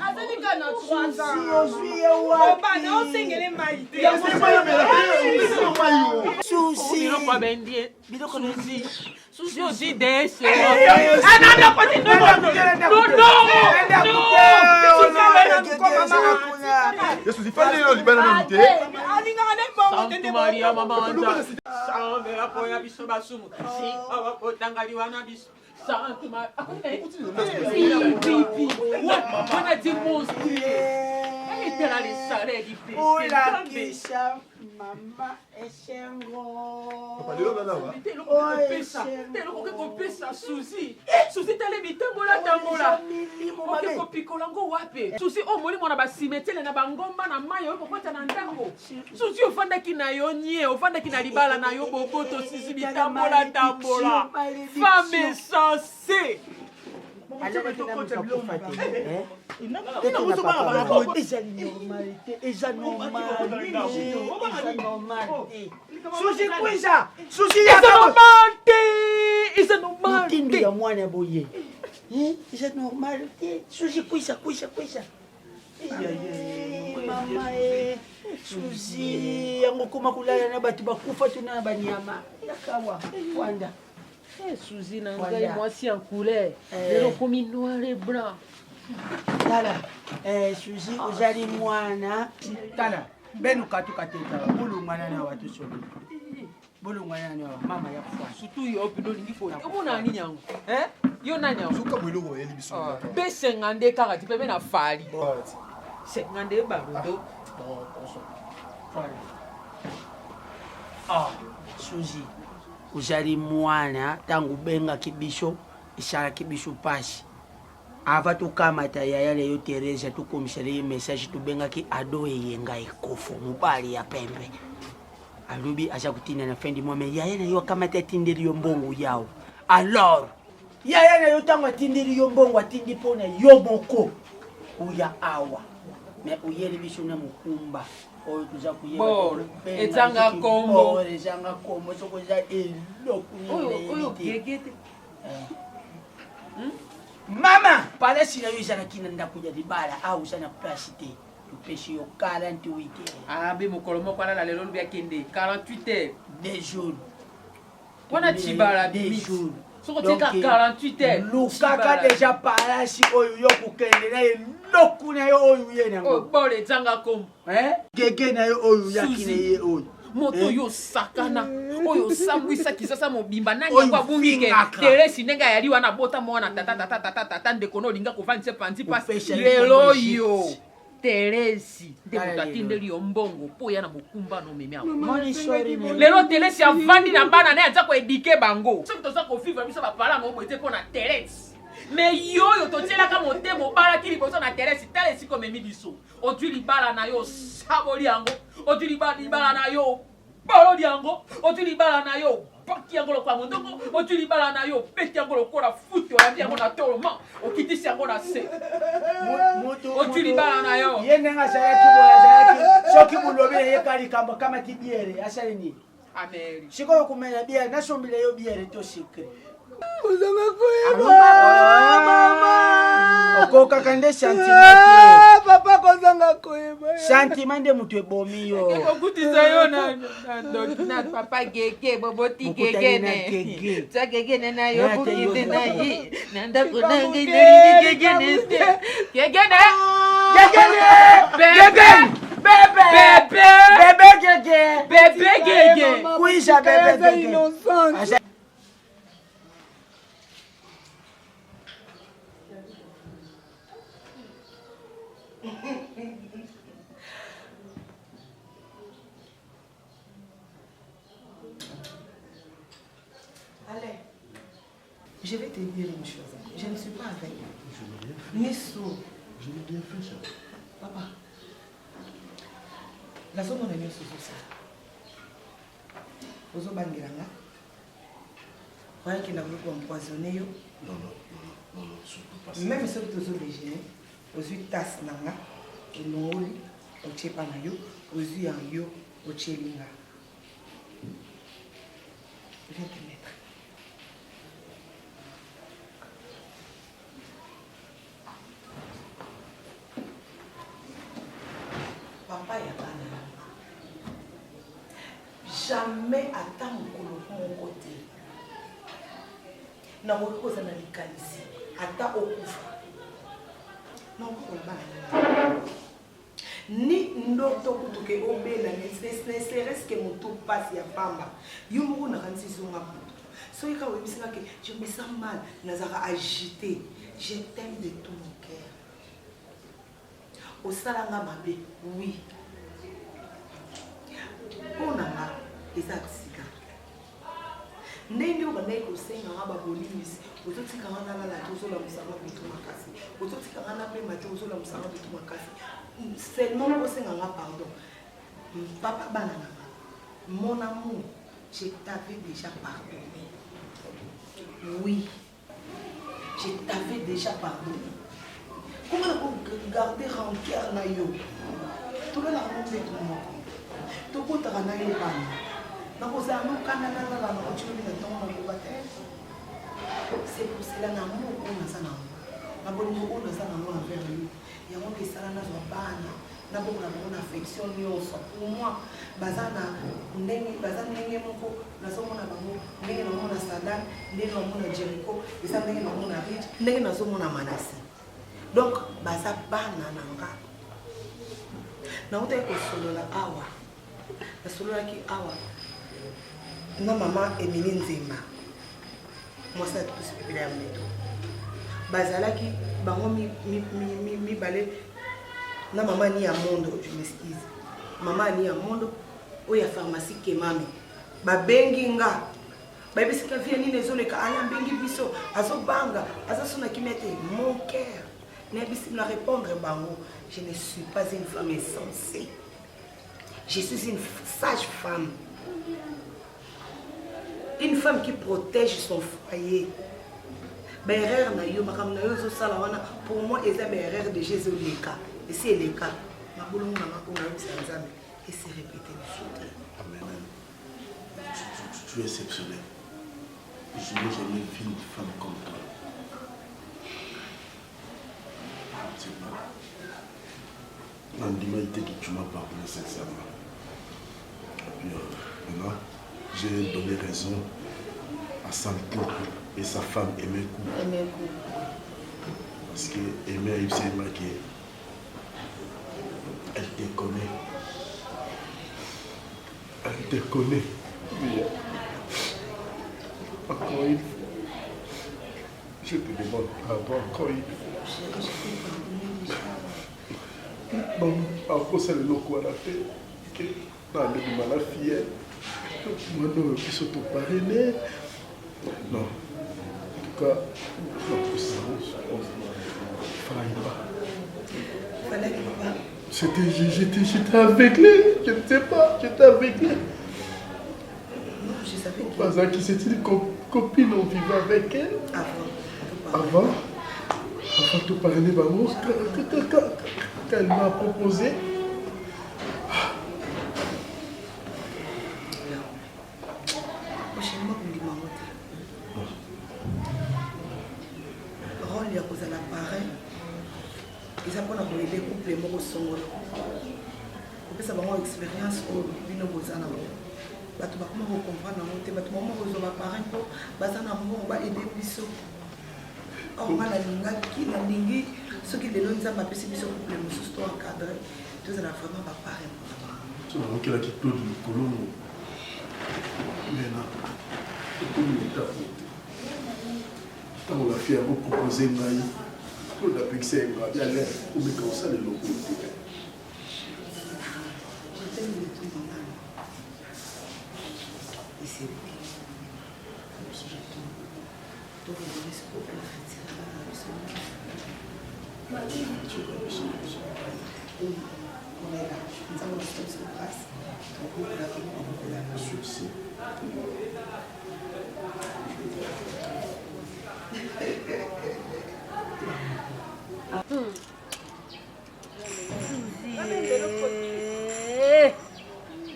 Azalika na 3 ans. Oba na osengele mai te. Susi. Biloko nezi. Susi aussi dese. Yesusi fandi no libana no mite. Alingaka ne bongo te. Maria mama anja. Same apoya biso basumu. Si awakotangaliwa na biso. Santo Maria. Wana di monstri. Pela lisare di peste. Ula kisha mama eshengo. Papa lelo bana wa. Telo kopesa Susi. Susi tele bitambola. Oke kopikola ngo wape. Susi omoli mwana basimetele na bangomba na mayo okokota na ndako. Susi ofandaki na yo nye, ofandaki na libala na yo boboto Susi bitambola. Femme sensée. Suzi yango koma kulala na batu bakufa tuna na banyama yakawa Wanda. Suzi na ngai mwasi en couleur lelo komi noir et blanc. Tala Suzi ozali mwana tala benu katu kateta bulu mwana na watu sobi bulu mwana na mama ya kufa surtout yo bido lingi ko o na nini yango yo nani yango suka mwelo ko yeli biso be 50 kaka ti pe na fali 50 barodo Suzi uzali mwana tangu benga kibisho ishara kibisho pasi ava tukamata yaya leyo Teresa tukomishale ye message tubenga ki ado yenga ikofu mubali ya pembe alubi acha kutina na fendi mwame yaya na yo kamata tindiri yo mbongo yao alors yaya na yo tango tindiri yo mbongo atindi pona yo moko uya awa me uyeli bisho na mukumba oyo tuza kuyeba bon etanga kombo ezanga kombo soko za eloko oyo gegete mama pale sina yo sana kina ndakuja dibala au sana place te tupeshe yo 48 be mokolo moko ala lelo lobia kende 48 heures des jours wana tibala des jours soko tika 48 heures lukaka deja palasi oyo yo kukende na eloko na yo oyo yena ngo bole tanga kombo gege na yo oyo yakine ye oyo moto yo sakana oyo sambwisa kisasa mobimba nani yango abungike Teresi ndenga yali wana bota mwana tata ndeko no linga kovanise panzi pasi lelo yo Teresi ndeko atindeli yo mbongo po ya na mokumba no meme yango lelo Teresi avandi na bana na aza ko edike bango soki toza ko vivre biso ba parla mo bote po na Teresi mais yo totielaka motema obalaki liboso na Teresi tala esika omemi biso otwi libala na yo saboli yango otwi libala na yo balodi yango otwi libala na yo baki yango lokwa mondoko otwi libala na yo peti yango lokola futi oyandi yango na toloma okitisi yango na se otwi libala na yo ye ndenga azalaki boye azalaki soki bulobi na ye kalikambo kama ti biere asali nini ameri sikoyo kumenya biere nasombile yo biere to secret Uzanga kuiba mama okoka kande sentiment papa kozanga kuiba sentiment de mutu ebomi yo okutisa yo na papa gege boboti gege ne tsa gege ne na yo bukite na yi nanda kunangi na gege ne gege ne bebe gege kuisha bebe gege Allez, je vais te dire une chose. Je ne suis pas avec ni sourd. Je l'ai bien fait, ça. Papa, la zone on a mis sous ça. Vous avez bangiranga. Voyez qu'il a voulu empoisonner yo. Non, surtout pas ça. Même si vous avez déjeuné, vous avez tasse nanga, et non au tchepa na yo, vous avez un yo au tchelinga. Viens te mettre. Papa ya bana. Jamais ata mokolo mon côté. Na moko za na likalisi ata okufa. Na mokolo bana. Ni ndoto kutuke obela ne serait-ce que moto passe ya pamba. Yo moko na kanisi zonga puto. So yika webisanga que je me sens mal, nazara agité. Je t'aime de tout mon cœur. Au salanga mabe, oui. On a ma des accidents. Nende o bana ko senga ngaba bolimis, ototika ngana la tozo la musanga bitu makasi. Ototika ngana pe matozo la musanga bitu makasi. Seulement ko senga ngaba pardon. Papa banana. Mon amour, je t'avais déjà pardonné. Oui. Je t'avais déjà pardonné. Comment garder rancœur na yo? Tout le monde fait tout le monde. Tout le monde na yo bana. Na koza no kana na la na ochuli na tonga na bate. C'est pour cela na mo on a ça na. Na bongo on a ça na mo envers yo. Ya mo ke sala na zo bana. na bongo na bongo na affection nyonso pour moi baza ndenge moko nazomona bango ndenge namona Sadan ndenge namona Jericho eza ndenge namona Rich ndenge nazomona Manase donc baza bana na nga nautaki kosolola awa nasololaki awa na mama Emily Nzema mwasi ya tusi pepele ya mneto bazalaki bango mibale na mama ni ya mondo je m'excuse mama ni ya mondo oya pharmacie Kemami babengi nga babisika via nini ezoleka aya mbengi biso azobanga azosona kimete mon cœur n'ebisi na répondre bango je ne suis pas une femme insensée je suis une sage femme, une femme qui protège son foyer. Berrer na yo makam na yo zo sala wana pour moi eza berrer de Jésus leka et c'est le cas ma boulon na makona yo sanzambe et c'est répété le jour. Amen. Tu es exceptionnel. Je n'ai jamais vu une femme comme toi. C'est pas. L'humanité que tu m'as pardonné sincèrement. Et puis maintenant, j'ai donné raison à Santo et sa femme Aimé Kou. Parce que Aimé Ibsema elle te connaît. Elle te connaît. Oui. Encore une fois. Je te demande pardon encore une fois. Bon, encore c'est le loco à la tête. Dans le mal à fier. Moi, non, qui sont tout parrainés. Non. En tout cas, non, ça, fallait pas. J'étais aveuglé. Je ne sais pas, j'étais aveuglé. Non, je savais que... Parce que c'était une copine, on vivait avec elle. Avant de parler d'amour, quand elle m'a proposé. Rôle ya kozala pareil. Eza mpona koyede couple moko songolo. Kopesa bango expérience oyo bino boza na bango. Bato bakoma kocomprendre yango te bato bango kozwa pareil mpo baza na mbongo baede biso. Or nga nalingi soki lelo nzambe apesi biso couple mosusu to encadré tozala vraiment bapareil mpona bango. Okelaki claude likolo mena ekomi etapo ntango bafi yango propose ngai claude apekisa yango abi ale omeka osala eloko te.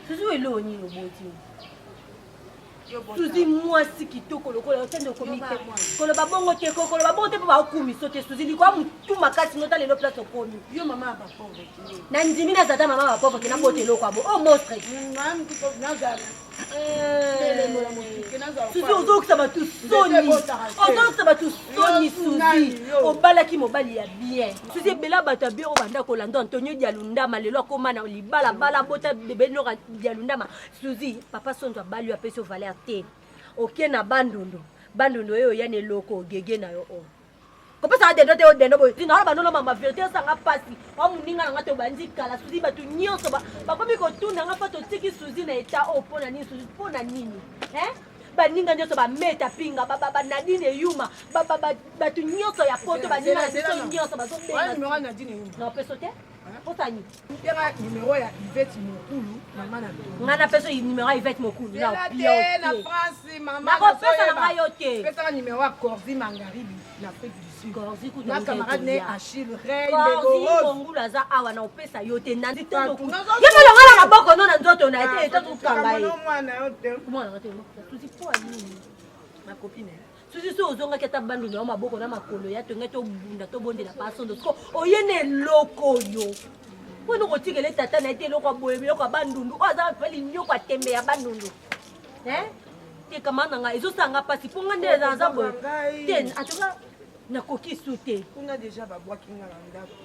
Suzu eloni loboti. Suzi mwasi kitoko lokola otende komite. Koloba bongo te koloba bongo te ba okumi sote Suzi liko amutu makati nota lelo place okomi. Yo mama ba pauvre. Na ndimi na zata mama ba pauvre kina bote loko abo. Oh monstre. Ngam ko nazala. Suzi ozokisa batu soni. Ozokisa batu soni Suzi. Obalaki mobali ya bien. Suzi bela batu bien obanda kolanda Antonio Dialunda malelo akoma na libala bala bota bebe no Dialunda ma. Suzi papa sondo abali apesi o valeur te. Oke na bandondo. Bandondo yo yane loko gege na yo o. Kopesa de dote o dendo boy. Tina hala banono mama vérité sanga pasi. O muninga nga to banzi kala Suzi batu nyonso ba. Bakomi ko tunda nga fato tiki Suzi na eta o pona nini Suzi pona nini? Baninga nyonso ba meta pinga ba Nadine Yuma batu nyonso ya poto baninga nyonso ba zo benga. Wala numéro Nadine Yuma. Na peso te? Potani. Yanga numéro ya Yvette Mokulu mama na. Ngana peso numéro ya Yvette Mokulu na pia na France mama. Na pesa na ngayo te. Pesa numéro ya Corzi Mangaribi na Afrique du Sud. Corzi ku na camarade ne Achille Rey Corzi Kongula za awa na opesa yote na nzito ku. Yanga la ngala na boko no na nzoto na ete eto kanga ye. Mwana yote. Mwana yote. Tuzi po nini? Ma copine. Suzi so ozonga keta bandu na maboko na makolo ya tonga to bunda to bondela pasondo ko oyene loko yo po no kotikele tata na ete eloko boye biloko bandundu o aza peli nyoko atembe ya bandundu te kama na nga ezosanga pasi mpo nga nde aza boye te atuka nakoki su te kuna deja babwaki nga na ndako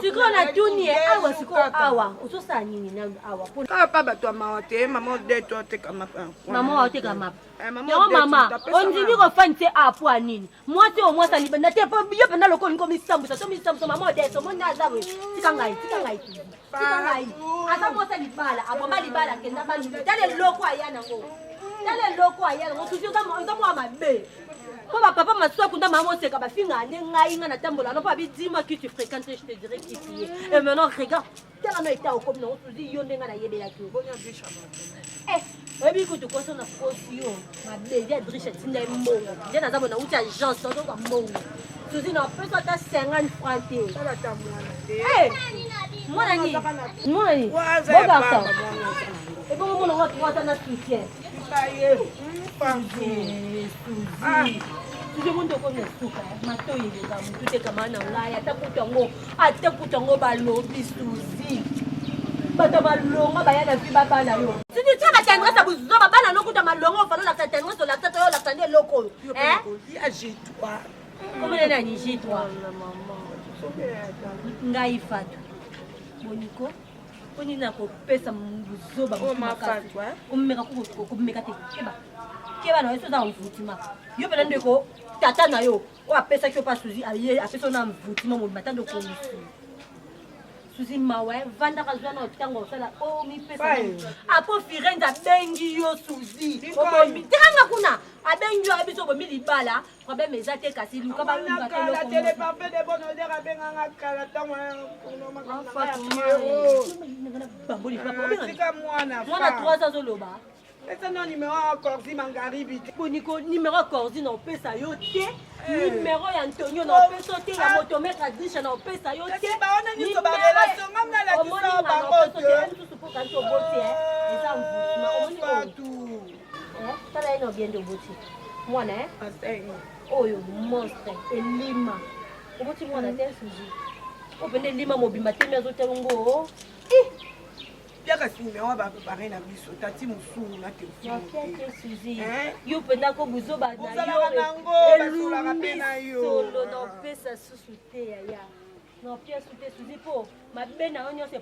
sikoyo natuni ye awa sikoyo awa ozosala nini na awa kaka pa bato ya mawa te mama odeto oteka mapa mama oteka mapa yango mama ondimi kofani te apo ya nini mwasi o mwasi alibanda te po yo mpenza lokolo niko misambusa to misambusa mama odeto omoni aza boye tika ngai aza mwasi libala aboma libala akenda banduki tala eloko aya nango susi oza mwa mabe po bapapa masusu akunda mama oseka bafinga nde ngai nga natambola no po abidima qui tu fréquentes je te dirais qui tu es et maintenant regarde tala no eta okomi nango susi yo nde nga nayebelaki oyebi kutu koso na kosi yo mabe via driche etinda ye mbongo nde naza bona uti agence ozoka mbongo susi na opesa ata 50 franc te mwana nini bokaka ebongo mona wata na soutien suzi mundu okomi na suka matoyi eleka mutu te kama na ngai ata kutu yango balobi suzi bato balongo baya na vi babana yo suzi tiaka tendresse buzoba bana nokuta malongo ofana olakisa tendresse olakisa to yo olakisa nde eloko oyo komene nani jitwa ngai fatu boniko poni na kopesa buzoba komeka te keba na eso za mvutima yo pena ndeko tata na yo o apesa kyo pa suzi aye apesa na mvutima mo matando ko suzi mawe vanda kazwa na tango sala o mi pesa apo firenza bengi yo suzi obomi tanga kuna abengi yo abiso bomi libala kwa be mezate kasi luka ba luka te la télé parfait de bonne odeur abenga nga kala tango kuno makana bamboli papa sika mwana 300 oloba esa no numéro ya Corsi Mangaribi boniko numéro ya Corsi na opesa yo te numéro ya Antonio na opesa te ya motomètre Adriche na opesa yo te baona nyonso barelation nga mna lakisa bango te mosusu mpo kanti oboti eza mvutima omoni tala ye na obiende oboti mwana oyo monstre elima oboti mwana te suzi opende elima mobimba te mi azotelongo biaka si numéro bapare na biso tati mosungu na telefone yo mpenza ko buzoba na yo elumbi na opesa susu te yaya na opia su te suzi mpo mabe na yo nyonso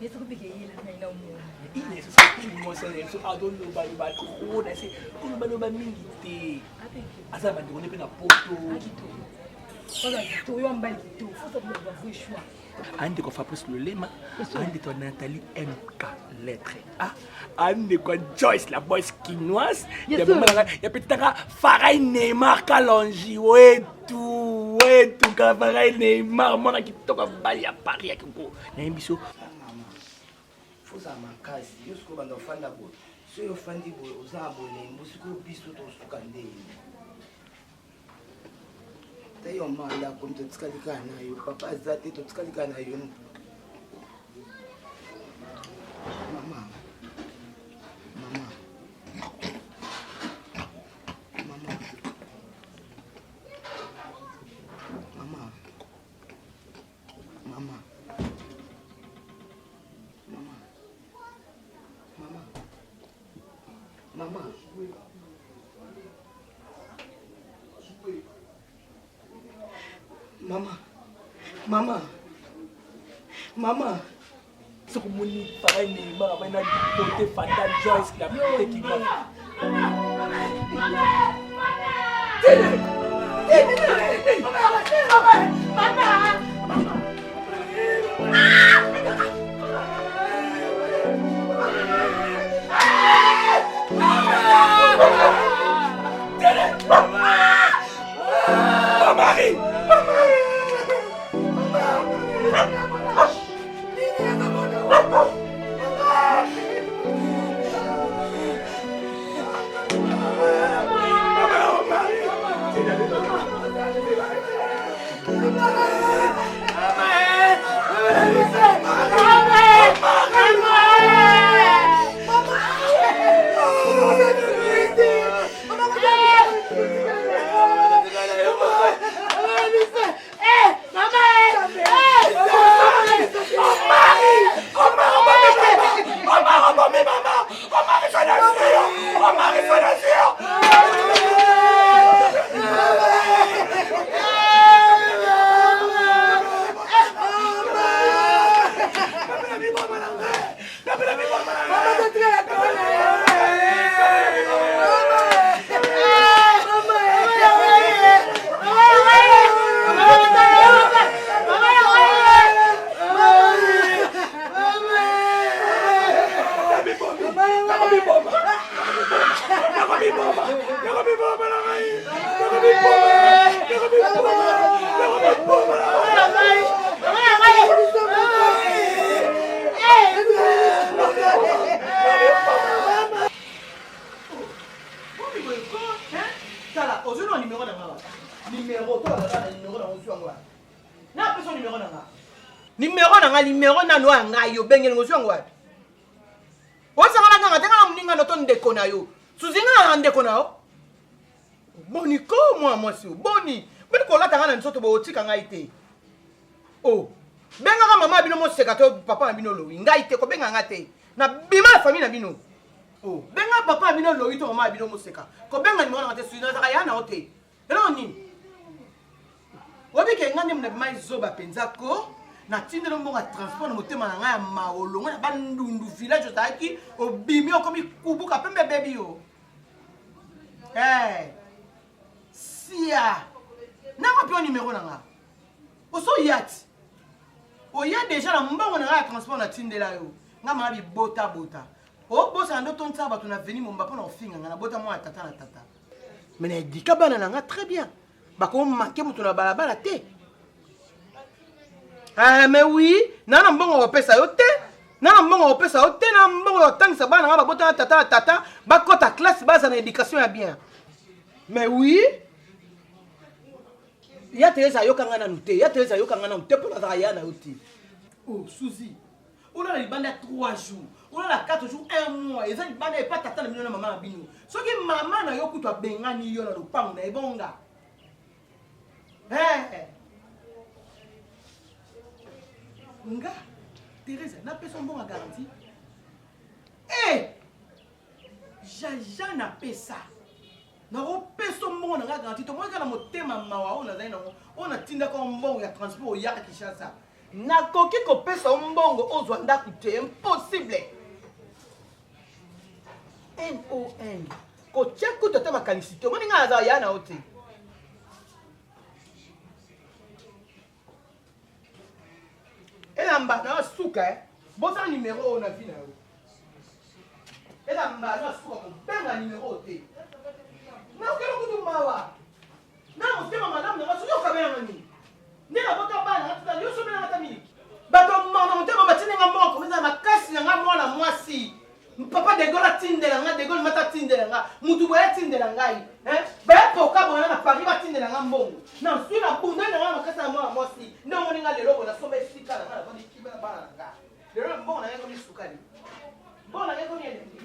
yesu kupike yile na umona ile sisi mosa yesu adoloba loba se koloba mingi te asa bandiko ne pe na poto oza kito yo mbali kito foto kuloba vuishwa ande ko Fabrice Lolema ande to Nathalie MK lettre ande ko Joyce la boss quinoise ya petaka Farai Neymar Kalonji wetu ka Farai Neymar mona kitoka bali ya Paris ya kiko na yembiso fosa makasi yo siko banda ofanda bo so yo fandi bo oza bolembo siko biso to suka ndeni tayo manda ko mtotikalika na yo papa zate totikalika na yo mama Mama. So kumuni Farai Neymar ba na côté Fanta Joyce la qui va. Tala, aujourd'hui on numéro d'anga. Numéro, toi là, numéro d'anga sur anga. Na personne numéro d'anga. Numéro na no anga yo bengel ngo sur anga. Wasa ngala nganga tenga mninga no ton ndeko na yo. Suzinga ndeko na yo. Boni ko moi si boni. Beni ko la tanga na nsoto bo tika ngai te. Oh. Benga ka mama bino mo sekato papa na bino lo. Ngai te ko benga ngate. Na bima la famille na bino. Oh, benga papa bino loyi to mama bino museka. Ko benga ni mwana ngate suina za yana ote. Elo nini? Wabi ke ngande mna mai zoba penzako na tindelo mbonga transport na motema na ngaya maolongo na bandundu village otaki obimi okomi kubuka pembe baby yo. Eh. Sia. Na ko pio numéro na nga. Oso yati. Oya déjà na mbongo na ngaya transport na tindela yo. Ngama bi bota. Oh, boss, on a ton tabac, on a venu mon bapon en finger, on a boté moi à tata. Mais il dit que très bien. Bah, qu'on manquait mon tour à la thé. Ah, mais oui, non, bon, on peut ça au thé. Non, bon, on peut ça au thé. Non, bon, tant que ça va, on a boté à tata. Bah, quand ta classe base en éducation est bien. Mais oui. Il y a Teresa Yokangana Nouté, il y a Teresa Yokangana Nouté pour la Rayana Outi. Oh, Suzy. On a les bandes à 3 jours. On a 4 jours, 1 mois. Ils ont une bande et pas t'attendre de maman à Bino. Ce que maman n'a pas pu bengani yo na le pan na ebonga. Eh. Nga, Teresa, n'a pas son bon à garantie. Eh. Jaja n'a pas ça. N'a pas son bon à garantie. Tout le monde a mon thème mawa on a tinda comme bon ya transport ya Kinshasa. Na koki ko pesa mbongo ozwanda kute impossible. NON. Ko check to tema kanisite. Moni nga za yana oti. Elamba na suka bosa numéro na vie na yo. Elamba na suka ko benga numéro oti. Na okelo kutu mawa. Na motema madame na suka ka benga ni. Nena bota bana ngata yo so bena ngata miliki. Bato mama motema batinga moko meza makasi nga mwana mwasi. Papa de gola tindela nga de gol mata tindela nga mutu boya tindela ngai ba poka bona na Paris ba tindela nga mbongo na sui na bunda na nga makasa mwana mwasi ndo ngoni nga lelo bona sobe sika na nga bani kibela bana nga lelo mbongo na ngo misukali mbongo na ngo mielendi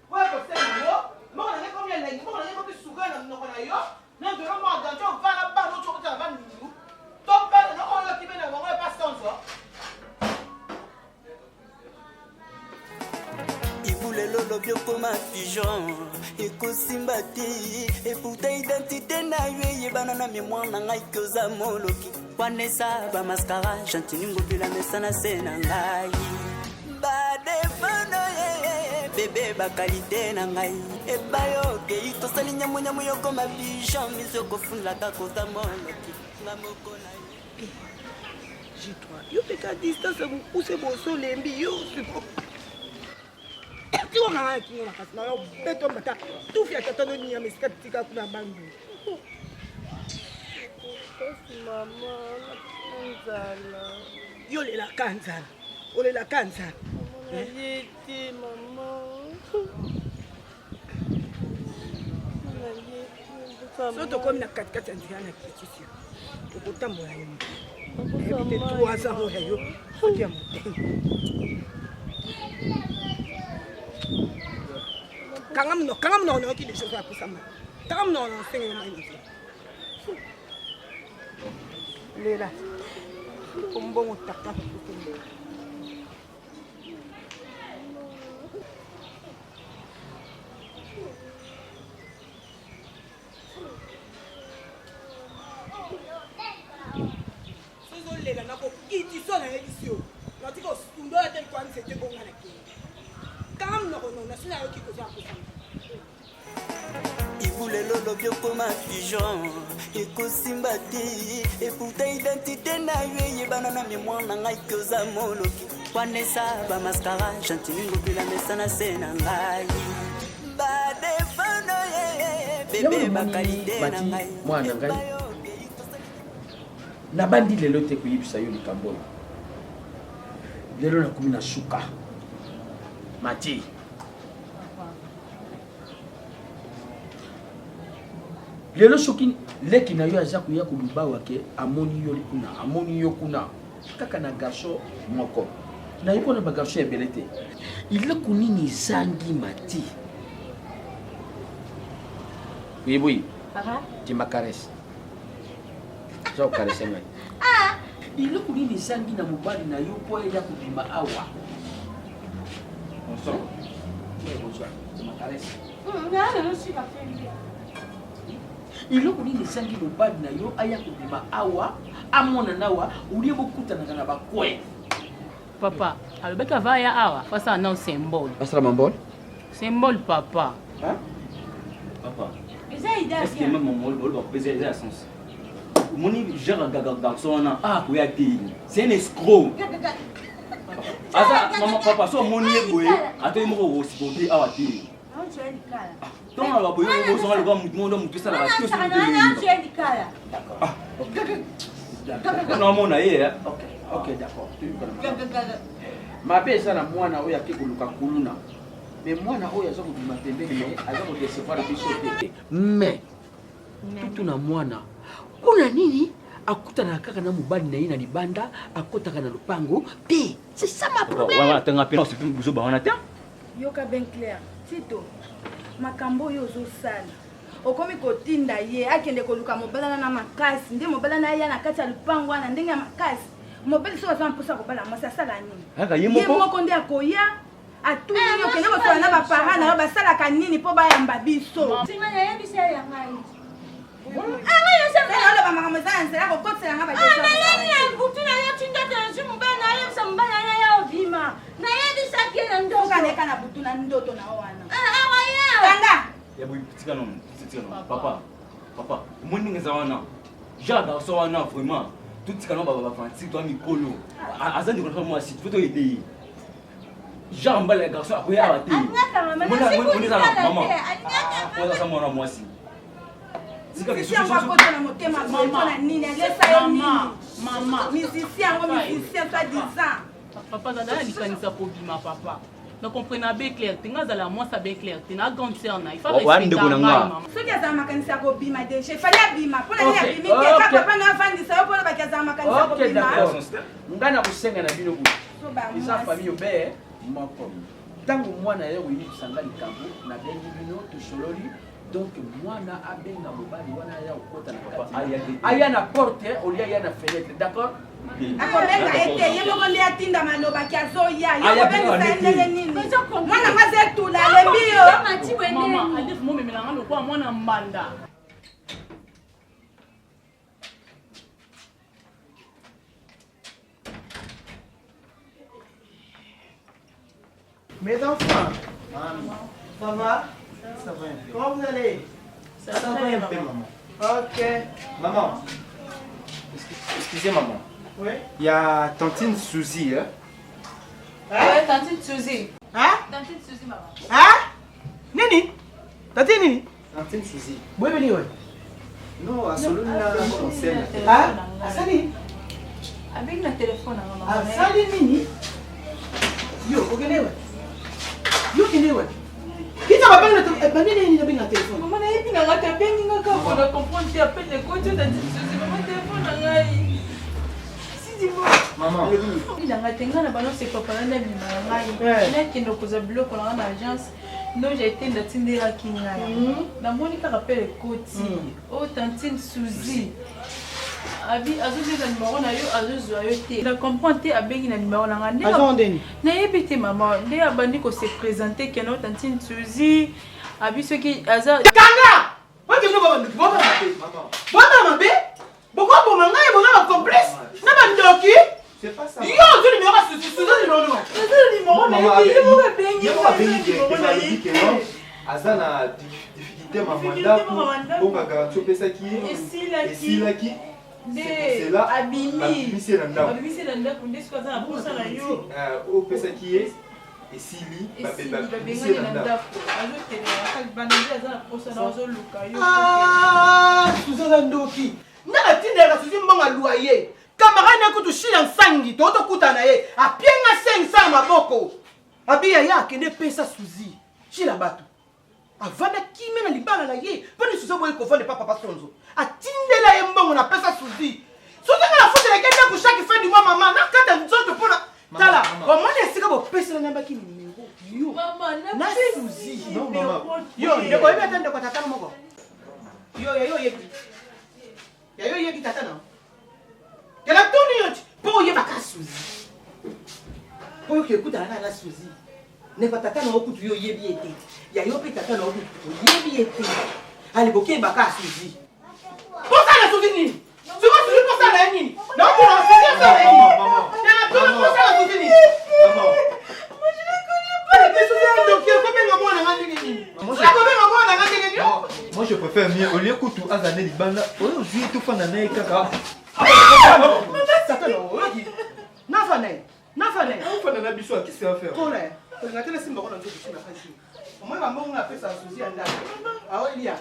wa ko sema yo mbongo na ngo mielendi mbongo na ngo misukali na mnoko na yo na ndo mo aganjo vana ba no chokota ba ndu to ba na oyo kibela ngo pa stonzo. Lelo lobi okoma pigeon ekosimba te eputa identité na yo eyebana na mémoire na ngai koza moloki wanesa bamaskara chantini ngobila mesa na se na ngai badefano ye bebe bakalite na ngai ebayo kei tosali nyamunyamu yokoma pigeon miso kofundaka koza moloki nga moko na yo. Yo peka distance mokuse boso lembi yo supo. Tu vois quand tu es là, tu es tout fait à ton nier mais c'est petit coup na bandu. Maman, kanzala. Yo le la kanzala. Ole la kanzala. Yeti maman. Soto comme na 4 andika na kitisi. Tokotambola ni. Ebite 3 ans yo. Odia motengo. Kangam no qui des choses à pour ça. Kangam no c'est une magnifique. Lela. Comme bon tata. Sozo lela nako kiti sona edisio. Natiko ndo ate kwa nse bonga na ki. Kangam no na sina yo kiko za pour ça. Lelo lobi okoma pigeon ekosimba te eputa identité na yo eyebana na mémoire na ngai koza moloki wanesa bamaskara chantini ngobila mesa na se na ngai badefano ye bébé bakalide na ngai mwana ngai nabandi lelo te koyebisa yo likambo oyo lelo nakomi na suka mati lelo soki leki na yo aza koya kolubawa ke amoni yo kuna kaka na garçon moko nayebi wana bagarçon ebele te ileko nini ezangi mati oyebi timba karese za kokarese ngai ileko nini ezangi na mobali na yo mpo eya kobima awa iloko nini ezangi mobali na yo aya kobima awa amona nawa olie bokutanaka na bakwe papa alobaki ava ya awa fasala nao symbole asala mambole symbole papa papa est-ce que même mon bol va peser la sens moni genre garçon oya te c'est un escroc asa maman papa so moni boye atoyi moko osikote awa te donc on va boye bozonga loba mutu mutu sala ba tio d'accord non mona ye ok d'accord mabe ezala mwana oyo ake koluka kuluna mais mwana oyo aza kobima pembeni me aza kodecevoir biso te mais tutuna mwana mpona nini akutanaka kaka na mobali na ye na libanda akotaka na lopango te c'est ça ma problème tanga pe osepi buzoba wana te yoka ben clair tito makambo oyo ozosala okomi kotinda ye akende koluka mobala na makasi nde mobala na ye na kati ya lupango wana ndenge ya makasi mobali so aza mposa kobala mwasi asala nini ye moko nde akoya atuni okende kosola na bapara na yo basalaka nini mpo bayamba biso oloba makambo eza na nzela kokotiselanga baokaneka na butu na ndoto na yo wana kanga ya boy tika non papa moni ngeza wana jaga so wana vraiment tout tika non baba fanti toi mikolo azandi ko moi si photo idée genre mbala garçon akoya abate moni za maman on ça moi moi si musicien yango akoto na motema mpona nini alesa yo nini musicien yango musicien soi disant papa zala likanisa kobima papa na comprena be clair te nga zala mwasa be clair te na grande sœur na il faut respecter mama soki azala makanisi ya kobima deje efali abima mpona nini abimi te kaka papa na avandisa yo mpona baki azala makanisi ya kobima ngai na kosenga na bino kutu eza famille obe moko ntango mwana ye koyebisa nga likambo nabengi bino tosololi donc mwana abenga mobali wana aya kokota na kati aya na porte olia aya na fenêtre d'accord akobenga ete ye moko nde atinda malobaki azoya yokobengisa ndenge nini mwana mwazi etula alembi yo adef momemelanga lokwa mwana mbanda Mes enfants, ça va? Ça va un peu. Comment vous allez? Ça va un peu, maman. Ok. Maman, excusez maman. Oui? Il y a Tantine Suzy, hein? Ouais, Tantine Suzy. Hein? Tantine Suzy, maman. Hein? Nini? Tantine Nini? Tantine Suzy. Oui, veni, oui. Non, à Solon, là, on s'aime. Hein? Asali? Avec le téléphone, maman. Asali Nini? Yo, ok, ouais. Yo, ouais. Kita mabanga na banini nini na binga telefone. Mama na yebi na ngata bengi ngaka pour comprendre tu appelles les coach de Suzy maman téléphone na ngai. Si dis moi. Maman. Il a ngatenga na bano c'est papa na bima ngai. Na kendo koza biloko na agence. Non j'ai été ndatindera kinga. Na Monica rappelle coach. Oh Tantine Suzy. Abi azoza numéro na yo azozwa yo te. La comprendre te abengi na numéro na ngande. Azondeni. Na yebi te maman, nde abandi ko se présenter que notre Tantine Suzy. Abi ce qui aza Kanga. Waki no baba ndiko baba mabe. Maman. Baba mabe? Boko boma ngai bona complice. Na bandoki? C'est pas ça. Yo, tu numéro Suzy numéro no. Suzy numéro na yebi mo bengi. Yo bengi ke no. Azana difficulté mamanda. Bonga garantie pesa ki. Esilaki. C'est là abimi c'est là abimi c'est là pour dire ce que ça pour ça là yo au pesa qui est esili babengani na ndako azotelema bananzi aza na posa na ozoluka yo suzi aza ndoki ndaka tindeka suzi mbonga loyer camarade nakutu shila nsangi totokutana ye apienga 500 maboko abiya ye akende pesa suzi shila bato avanda kime na libala na ye mponi suzi aboyi kovande pa papa sonzo atindela ye mbongo na pesa suzi sozanga na fotela kende ku chaque fin du mois mama nakata nzoto mpona tala omoni esika bopesela nambaki numero yo na suzi yo ndeko yebi ata ndeko tatana moko yo yayo yeki tatana kela toni yoti po oyebaka suzi po okekutana na suzi neba tata na okutu yo oyebi ete yayo mpe tata na okutu oyebi ete alibokeyebaka suzi posala suzi nini siko suzi posala ye nini naokuna suzi osala ye nini tena posala suzi nini Moi je préfère mieux au lieu que tu as amené libanda au lieu de tout faire nané kaka nafane on a biso qu'est-ce que ça va faire kole ngatela simba kona nzo kusina kashi omwe bambo nga pesa suzi anda awo elia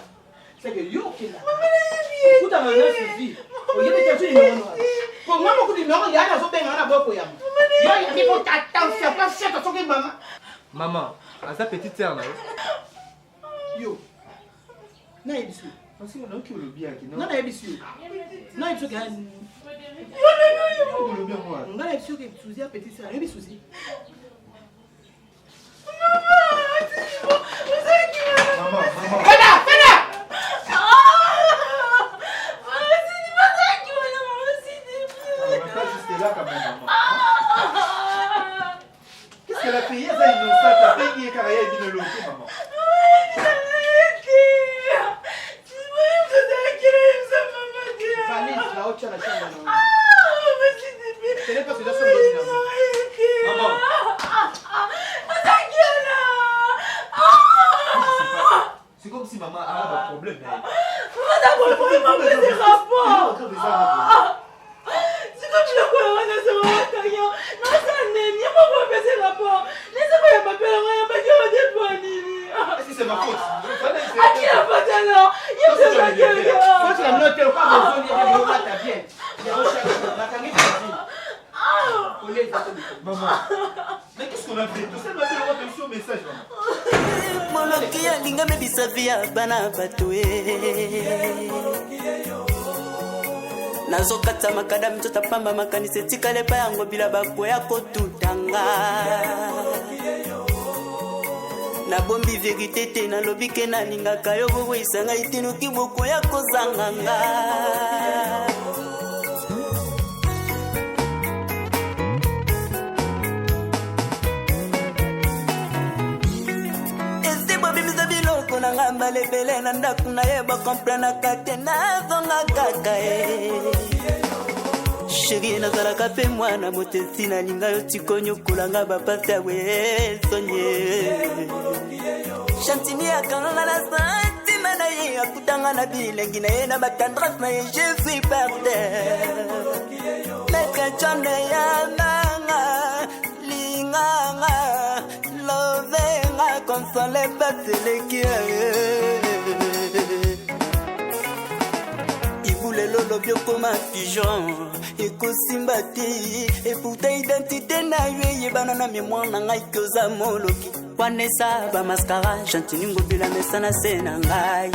seke yo kila kuta na suzi oyebe tatu ni mwana ko mama kuti mama yana zo benga na boko yamo yo ya bipo tata ça pas ça to ke mama maman à sa petite sœur là yo na ebisu parce que non qui le bien qui non na ebisu na ebisu ka yo le bien moi ngana ebisu ke suzi a petite sœur ebisu si maman fena là quand même maman qu'est-ce qu'elle a payé ça innocent t'as payé car il y a une loterie maman Valise la ocha la chambre ce n'est pas ce que maman c'est comme si maman a un problème c'est ma faute. À qui la faute alors? Il y a quelqu'un. Faut la noter au cas où il y a des gens bien. Il y a un chat la camille qui maman. Mais qu'est-ce qu'on a fait? Tout ça m'a fait avoir sur message maman. Moloki alinga mebisa via bana batwe. Nazokata makada mtota pamba makanise tikale pa yango bila bakwe yako tutanga. Na bombi vérité te na lobike na lingaka yo bobo isanga itinuki boko ya kozanganga ese bobi mizabiloko na ngamba lebele na ndaku na ye bakomprenaka te nazonga kaka Chérie nazalaka pe mwana motesi na linga yo tikonyokolanga bapasi ya wesonye Chantini akanga na santima na ye akutanga na bilengi na ye na batendresse na ye je suis par terre Maître John ya nanga linganga lovenga console bateleki Ibulelo lobio koma pigeon ekosimba te et pourtant identité na ye bana na mémoire na ngai koza moloki wanesa ba mascara chantini ngobila mesa na sena ngai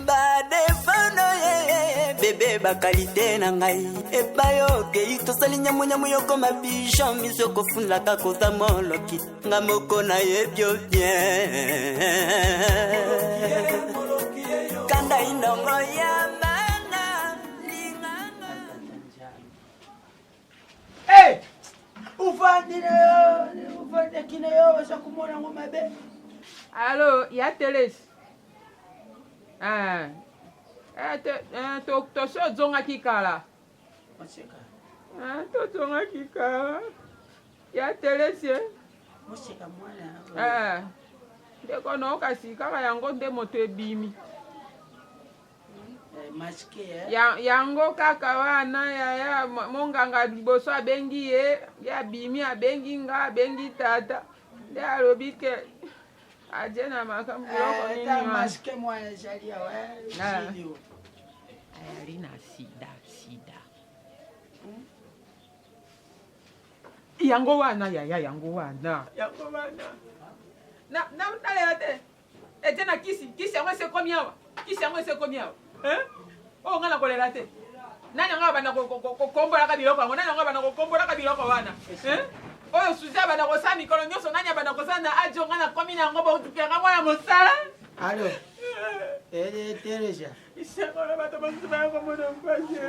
ba defano ye bébé ba qualité na ngai e bayo ke ito salinya munya muyo koma pigeon miso ko funla ka koza moloki ngamoko na ye bio bien kanda indongo ya ufande kine yo basa kumona ngoma be allo ya Thérèse to so zonga kikala to zonga kikala ya Thérèse mosheka mwana ndeko no kasi kaka yango nde moto ebimi yango kaka wana ya monganga liboso abengi ye ya bimi abengi nga abengi tata nde alobi ke aje na makambo biloko nini ta maske mwana jalia Shilio. Ali na sida. Yango wana yaya yango wana. Na ya te. Ete na kisi yango se combien wa? Kisi yango se combien wa? Hein? Oh ngala kolela te. Nani ngaba bana ko kombola ka biloko ngo nani ngaba bana ko kombola ka biloko wana. Hein? Oyo suza bana ko sa mikolo nyoso nani bana ko sa na ajo ngana komi na ngo ba tukera mwana mosala. Allo. Teresa.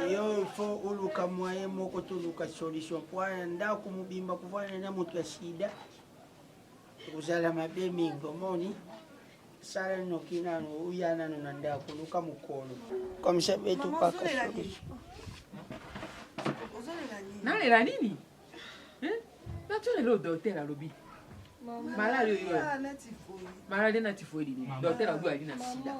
Yo fo uluka mwaye moko tuluka solution kwa ndako mubimba kuvana na mutu ya shida. Kuzala mabe mingo moni. Sala no kinano uyana no ndako luka mukolo. Kwa mshabetu paka solution. Nalela nini? Natule lo docteur alobi. Malali yo. Malali na tifoidi ni. Docteur alobi ali na sida.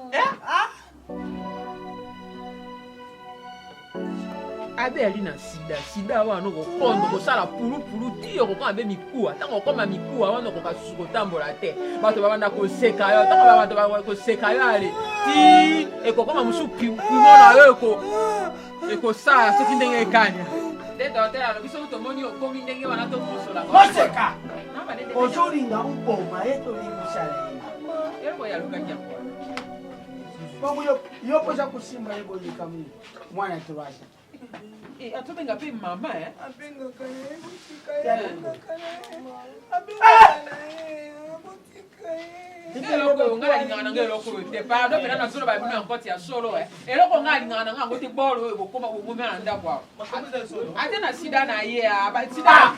Abe ali na sida wana ko kondo ko sala pulu tiyo ko ka be mikuwa. Tango koma mikuwa wana ko ka suko tambola te. Bato ba bana ko seka yo, tango ba bato ba ko seka yo ale. Ti e ko koma musu kimona yo ko. E ko sa soki ndenge kanya. De docteur alobi so to moni o komi ndenge wana to kosola. Moseka. Ozolinga uboma eto limusala. Eko ya lukanya. Bongo yo poza kusimba yebo likamuni. Mwana tuwaje. Atobenga pe mama Abenga eloko ngala lingana ngelo lokolo te pardon pena na solo ba bino nkoti ya solo eloko ngala lingana ngako te bolo e bokoma bobumi na ndako ate na sida na ye ba sida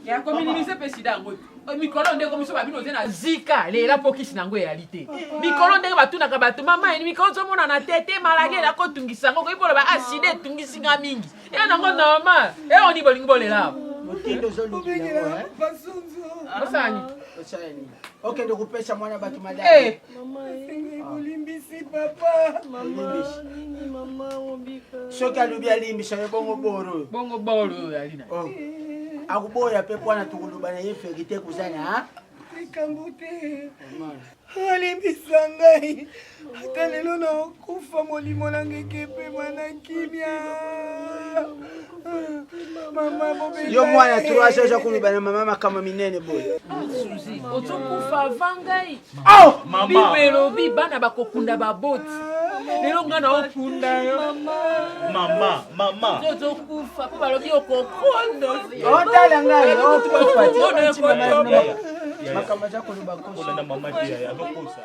ya communise pe sida ngo mikolo ndeko muso ba bino na zika lela pokisi nango realite mikolo ndenge batuna ka bato mama ni mikolo zo mona na tete malage la ko tungisa ngo ko ibola ba acide tungisi nga mingi ya nango normal oni bolingi bolela motindo zo lukila osani ok ndo kupesa mwana batu madai mama ulimbisi papa mama obika soki alubi alimbisa yo bongo boro alina akuboya pe pwana tukuluba na ye verite kuzana likambo te alimbisa ngai ata lelo nakufa molimo nanga pe mwana kimia mama bobe yo mwana turasha oza kuluba na mama makama minene boye Suzy ozokufa vangai mama bibelo bibana bakokunda baboti lelo nga na okunda yo mama ozokufa po balobi okokondo otala ngai makama za kuluba kosa na mama dia azokosa.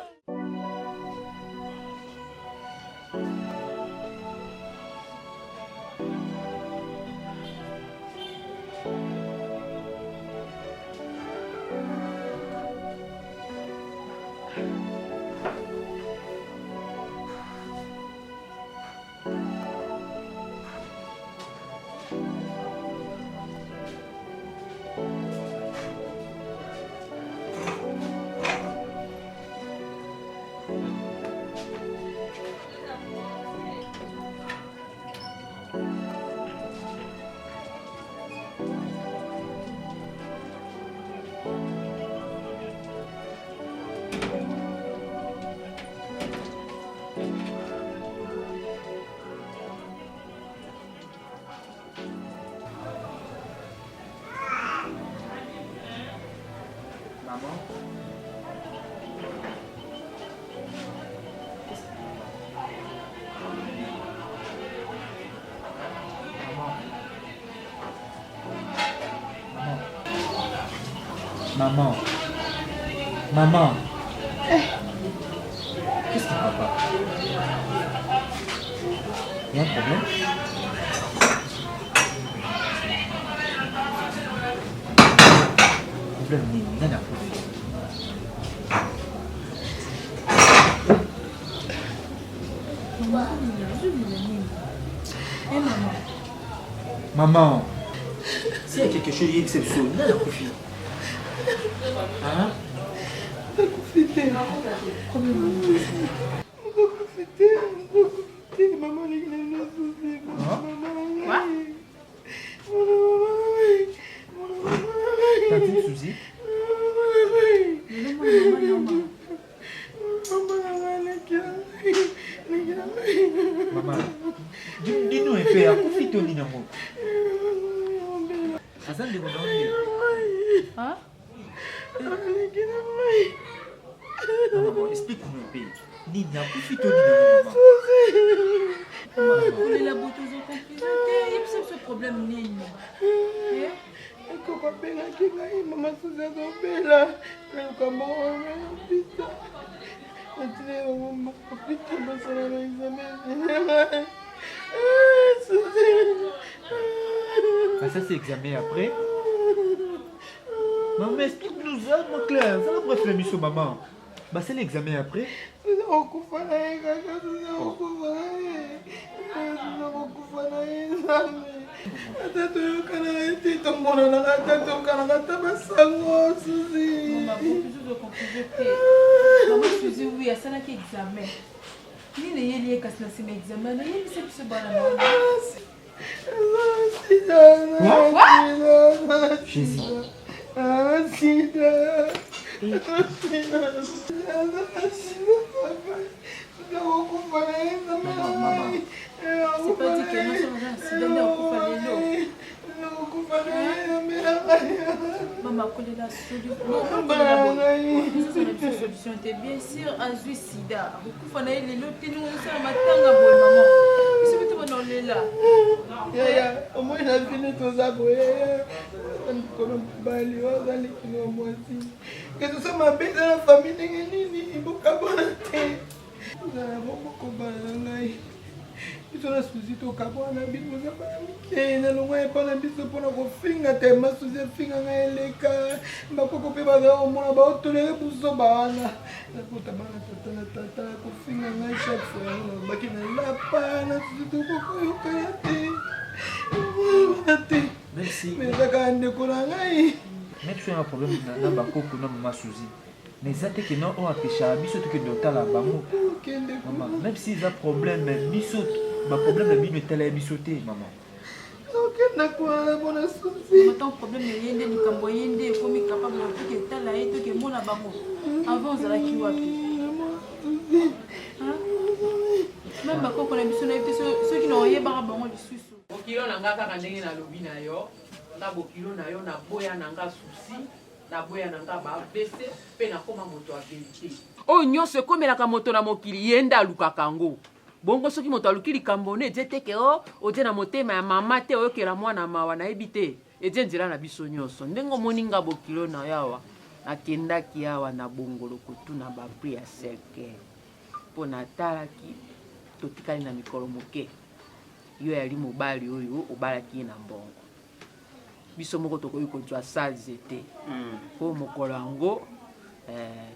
Maman. Qu'est-ce qui va pas? Il y a un problème? Problème nini? Nani a problème? Maman. S'il y a quelque chose d'exceptionnel, nani a profité? Hein? T'as dit Suzy? Maman, dis-nous un peu, à quoi fit-on n'importe? Azan de Hein? Maman, explique-nous un peu. Nina, quoi fit-on Maman, vous la beauté aux complices. Il y a ce problème, Nina. ekokobengaki ngai mama susi azobela nalukambo pita natile yango pita basala na examen Ah, ça c'est examen après. Maman, explique-nous ça, mon clair. Ça va bref, l'émission, maman. Bah, c'est l'examen après. okufa na ye kaka okufa na ye okufa na ye nzambe ata toyokana ye te tomonanaka ata toyokanaka ata basango susi Maman Suzy, oui, asalaki examen. Nini eyeli ye kasi na nsima examen nayebisa biso bana Jésus. C'est pas dit que non seulement accident de okufa lelo. Maman kolela solution était bien sûr azwi sida okufa na ye lelo te ningo osala matanga boye maman biso bito banaolela yaya omoi na bino toza boye mikolo mobali ozaleki na mwasi ke toza mabe eza na famille ndenge nini bokabona te ozala moko bana na ngai biso na susi tokabwana bino oza bana mike nalongwa ye mpona biso mpona kofinga te masusi efinga ngai eleka bakoko mpe bazala komona baotolere buso bawana nakota bana tata na tata kofinga ngai chaque fois yango nalobaki na lapa na susi tokokoyokaya te Merci. mais ezaka ndeko na ngai Même si on a un problème na bakoko na mama Suzy. Mais ça te que non on empêcha biso te que d'otala bango. Maman, même si ils a problème biso ba problème na bino tala biso te maman. okenda kuna bona susi matan problème ye nde likambo ye nde ekomi capable na toke etala ye toke emona bango avant ozalaki wapi même bakoko na biso na ye te soki na oyebaka bango lisusu bokilo na nga kaka ndenge nalobi na yo nga bokilo na yo naboya na nga susi naboya na nga babese mpe nakóma moto ya verité oyo nyonso ekomelaka moto na mokili ye nde alukaka yango bongo soki moto aluki likambo ne edie teke o odie na motema ya mama te oyokela mwana mawa nayebi te edie nzela na biso nyonso ndenge omoni nga bokilo na yo awa nakendaki awa na bongolo kotuna bapri ya selke mpo natalaki totikali na mikolo moke yo yali mobali oyo obalaki ye na mbongo biso moko tokoki kozwa salze te mpo mokolo yango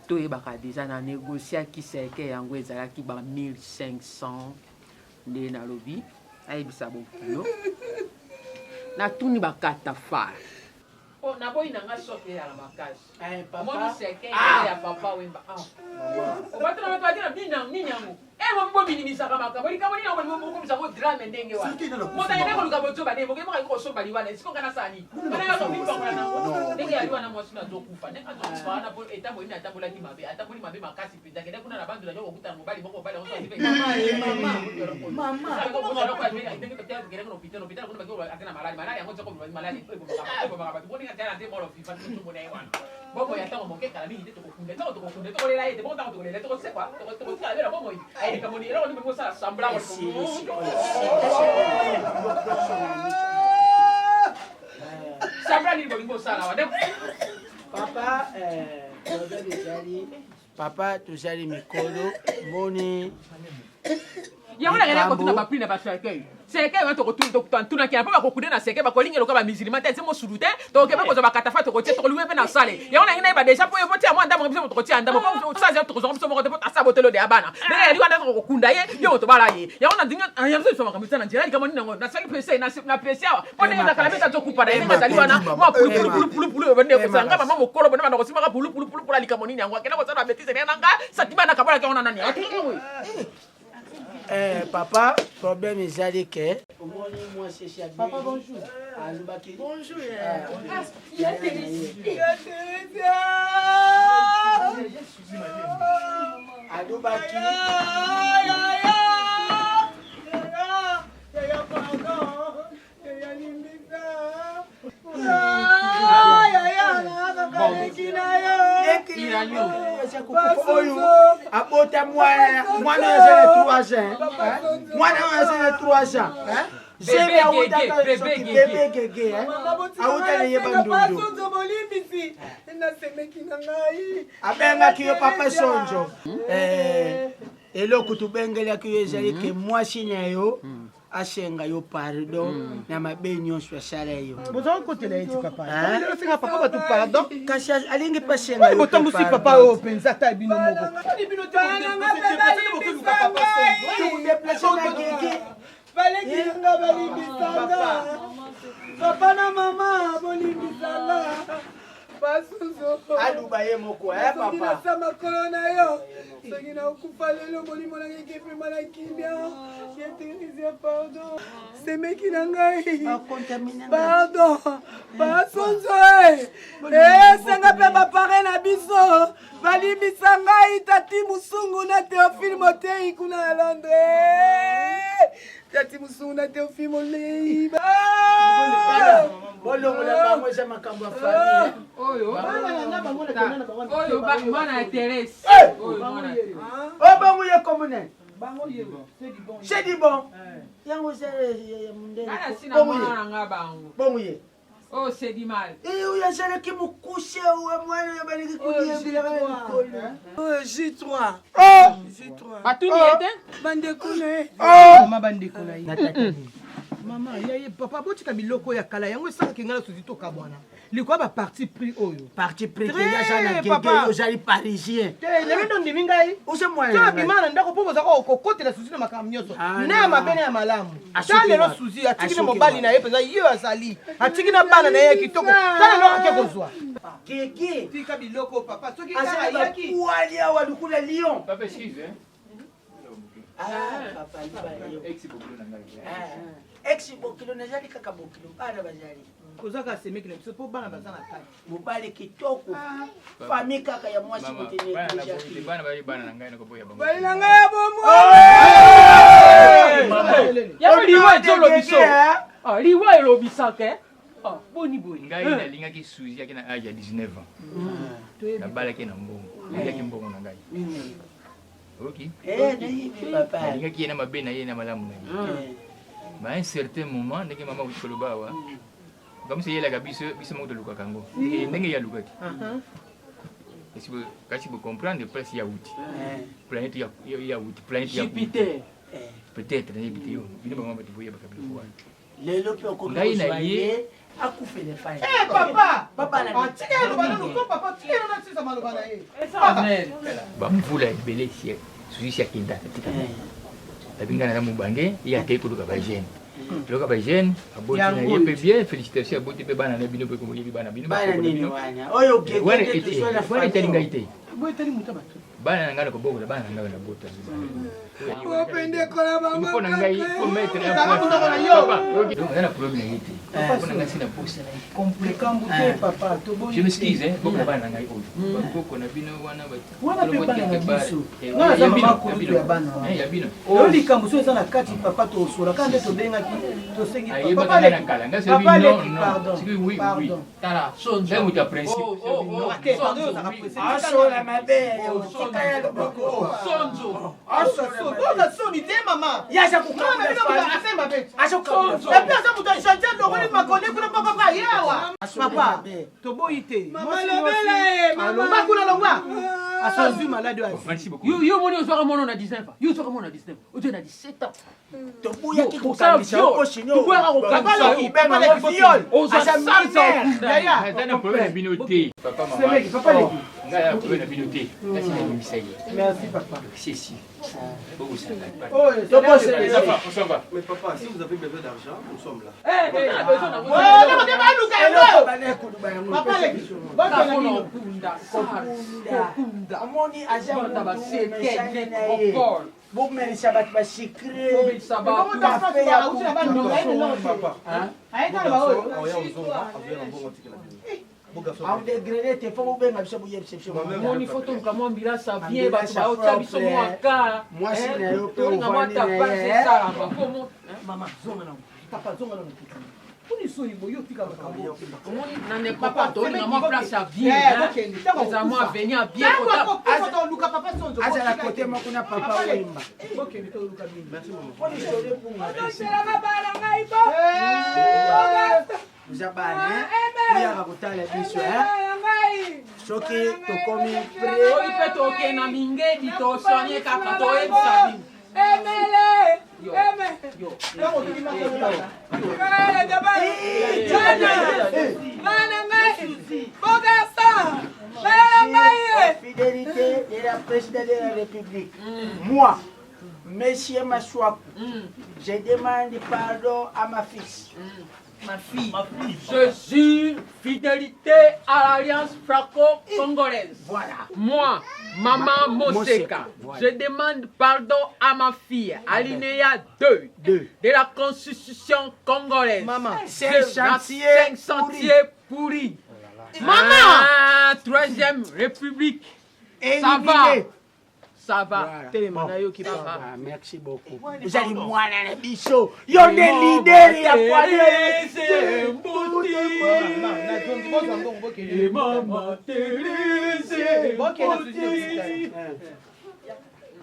toyebaka deja na negosiaki selke yango ezalaki ba 1500 nde nalobi ayebisa bokilo natuni bakatafare naboyi nanga soki eyala makasi omoni selke ya papa wemba obatona bato batina nini yango bominimisaka makambo likambo nini okomisa ngo drame ndenge wana moto ayende koluka bozoba nde moke moka kosoba liwana esikoka nasani anayotomibangola nango ndenge yali wana mwasi nazokufa ndenge azokufa wana po etambolini atambolaki mabe atamboli mabe makasi mpenza kende kuna na bandu nayo kokutana mobali moko mobali bongo ya ntango moke kala mingi te tokokunde ntango tokokunde tokolela ye te bongo ntango tokolela tokosekwa tokotikala bela bongo ekamoni eloko nde mosala samblango sambla nini bolingi osala wa papa tozali mikolo moni yango nakende kotuna bapri na baserkei serkei wana tokotunaki na mpo bakokude na serkei bakolingi loka bamisilima te nse mosulu te tokokebe kozwa bakatafa tokotie tokoluwe mpe na sale yango nangi nayeba deja mpo yopotia mwa ndambo biso tokotia ndambo mpo sasa tokozwanga biso moko te mpo asabotelo de ya bana ndenge yali wana tokokunda ye yo tobala ye yango na ndinga yamso biso makambo na nzela likambo nini yango nasali pese na pese awa mpo ndenge ezakala mpe tazokupa na ye ezali wana mwa pulupulupulupulu bande kosala nga mama mokolo bande banda kosimaka pulupulupulu la likambo nini yango akenda kosala betise ndenge nanga satima na kabolaki yango na nani papa problème ezali ke Papa, bonjour. Bonjour. Il y a Thérèse. Abota mwana yasele 3 ans. Mwana yasele 3 ans. Zebe awutaka bebe gege. Awuta ne yeba ndundu. Abenga kiyo papa sonjo. Eloko tubengela kiyo ezali ke mwasi na yo. Asenga yo pardon na mabe nyonso asala yo. Bozo kotela eti papa. Lelo singa papa batu pardon. Kasi alingi pasenga yo. Botambu si papa o penza ta bino moko. Bino te ko papa sonjo. Tu déplacer na gege. Balimbisanga balimbisanga papa na mama bolimbisanga basuzo aluba ye moko papa na makolo na yo soki na okufa lelo molimo na ngai ekepema na kimia yeterizia pardon semeki na ngai pardon basonzo esenga mpe bapare na biso balimbisa ngai tati musungu na Théophile Motei kuna na Londres tati musungu na Théophile Molei bolongola bango eza makambo ya famille oyo mwana ya Thérèse bango ye komune c'est du bon yango bongo ye oh c'est du mal uyazalaki mokuse mwana yo baliki J3 batuni ete bandekune mama bandekuna mama yaye papa botika biloko ya kala yango esangaki ngai na susi toka bwana likwa baparti pris oyo parti pris yaza na gege ozali parisien lelo ndo ndimi ngai abima na ndako mpo bozaka kokotela susi na makambo nyonso na ya mabe na ya malamu ta lelo susi atiki na mobali na ye mpenza ye azali atiki na bana na ye ya kitoko ta lelo ake kozwa gege tika biloko papa soki azali bapuali awa lukula lion Papa, excuse, ex bokilo nazali kaka bokilo bana bazali kozaka semeki na biso mpo bana baza na kati mobali kitoko fami kaka ya mwasi bali na ngai ya bomo yango liwa ezolo biso liwa elobisaka boni boni ngai nalingaki suzi yaki na age ya 19 ans nabalaki na mbongo naliaki mbongo na ngai alingaki ye na mabe na ye na malamu na ye ba un certain moment ndenge mama akuti koloba awa kamisi eyelaka biso moko tolukaka yango ndenge yalukaki kasi bocomprendre place yauti planète yauti planète Jupiter peut-être nayebi te yo bino bango bato boyebaka biloko wana lelo mpe ngai na ye akufele fai bamvula ebele susi akenda atika abinga na mobange ye akei koluka bagene loka bagene aboti na ye mpe bien félicitation aboti mpe bana na bino mpe komoyebi bana bino wana etali ngai te bana na ngai na kobokola bana na ngai na bota opendekola mpo na ngai po maître na problème na ye te mpo na ngai sina posa na je m'excuse bokola bana na ngai oyo bakoko na bino wana ya bino oyo likambo so eza na kati papa tosola ka nde tobengaki tosengi ayebaka ngai na kala ngai soki tala moto ya principe asola mabe soni te mama yaza papa yawa papa toboyi te bakuna longwa asozwi malade yo moni ozwaka mwana na 19 yo ozwaka mwana na 19 ozo na 17 ans tobuyaki kokangisa okosinoaza problème na bino te papa ngai na problème na bino te kasi nabimisa ye merci papa si On s'en va. Mais papa, si vous avez besoin d'argent, nous sommes là. bomelisa bato basekre aodegrene te fo bobenga biso boyebisomoni fo toluka mwa mbilasa bien bato baotya biso mwaka mwasi na yo mpe tolinga mwa tapase esalama po mama zonga nango papa zonga nango poni soni boyo tika makambo omoni na nekapa tolinga mwa place ya bien eza mwa aveni ya bien luka papa sonzo azala kote moko na papa wemba bokende toluka bini merci maman poni sole punga uza bana oyaka kotala biso soki tokomi oyi mpe tokende na mingedi tosonye kaka toyebisa bino fidélité de la présidente de la République. Moi, Monsieur Masouakou, je demande pardon à ma fille. Ma fille. Je jure fidélité à l'Alliance franco-congolaise. Voilà. Moi, Maman Moseka, je demande pardon à ma fille, alinéa 2 de la Constitution congolaise. Maman, c'est 5 chantiers pourris. Maman, 3e République. Éliminé. Ça va. Merci beaucoup. Vous allez moi na biso. Yo des leaders ya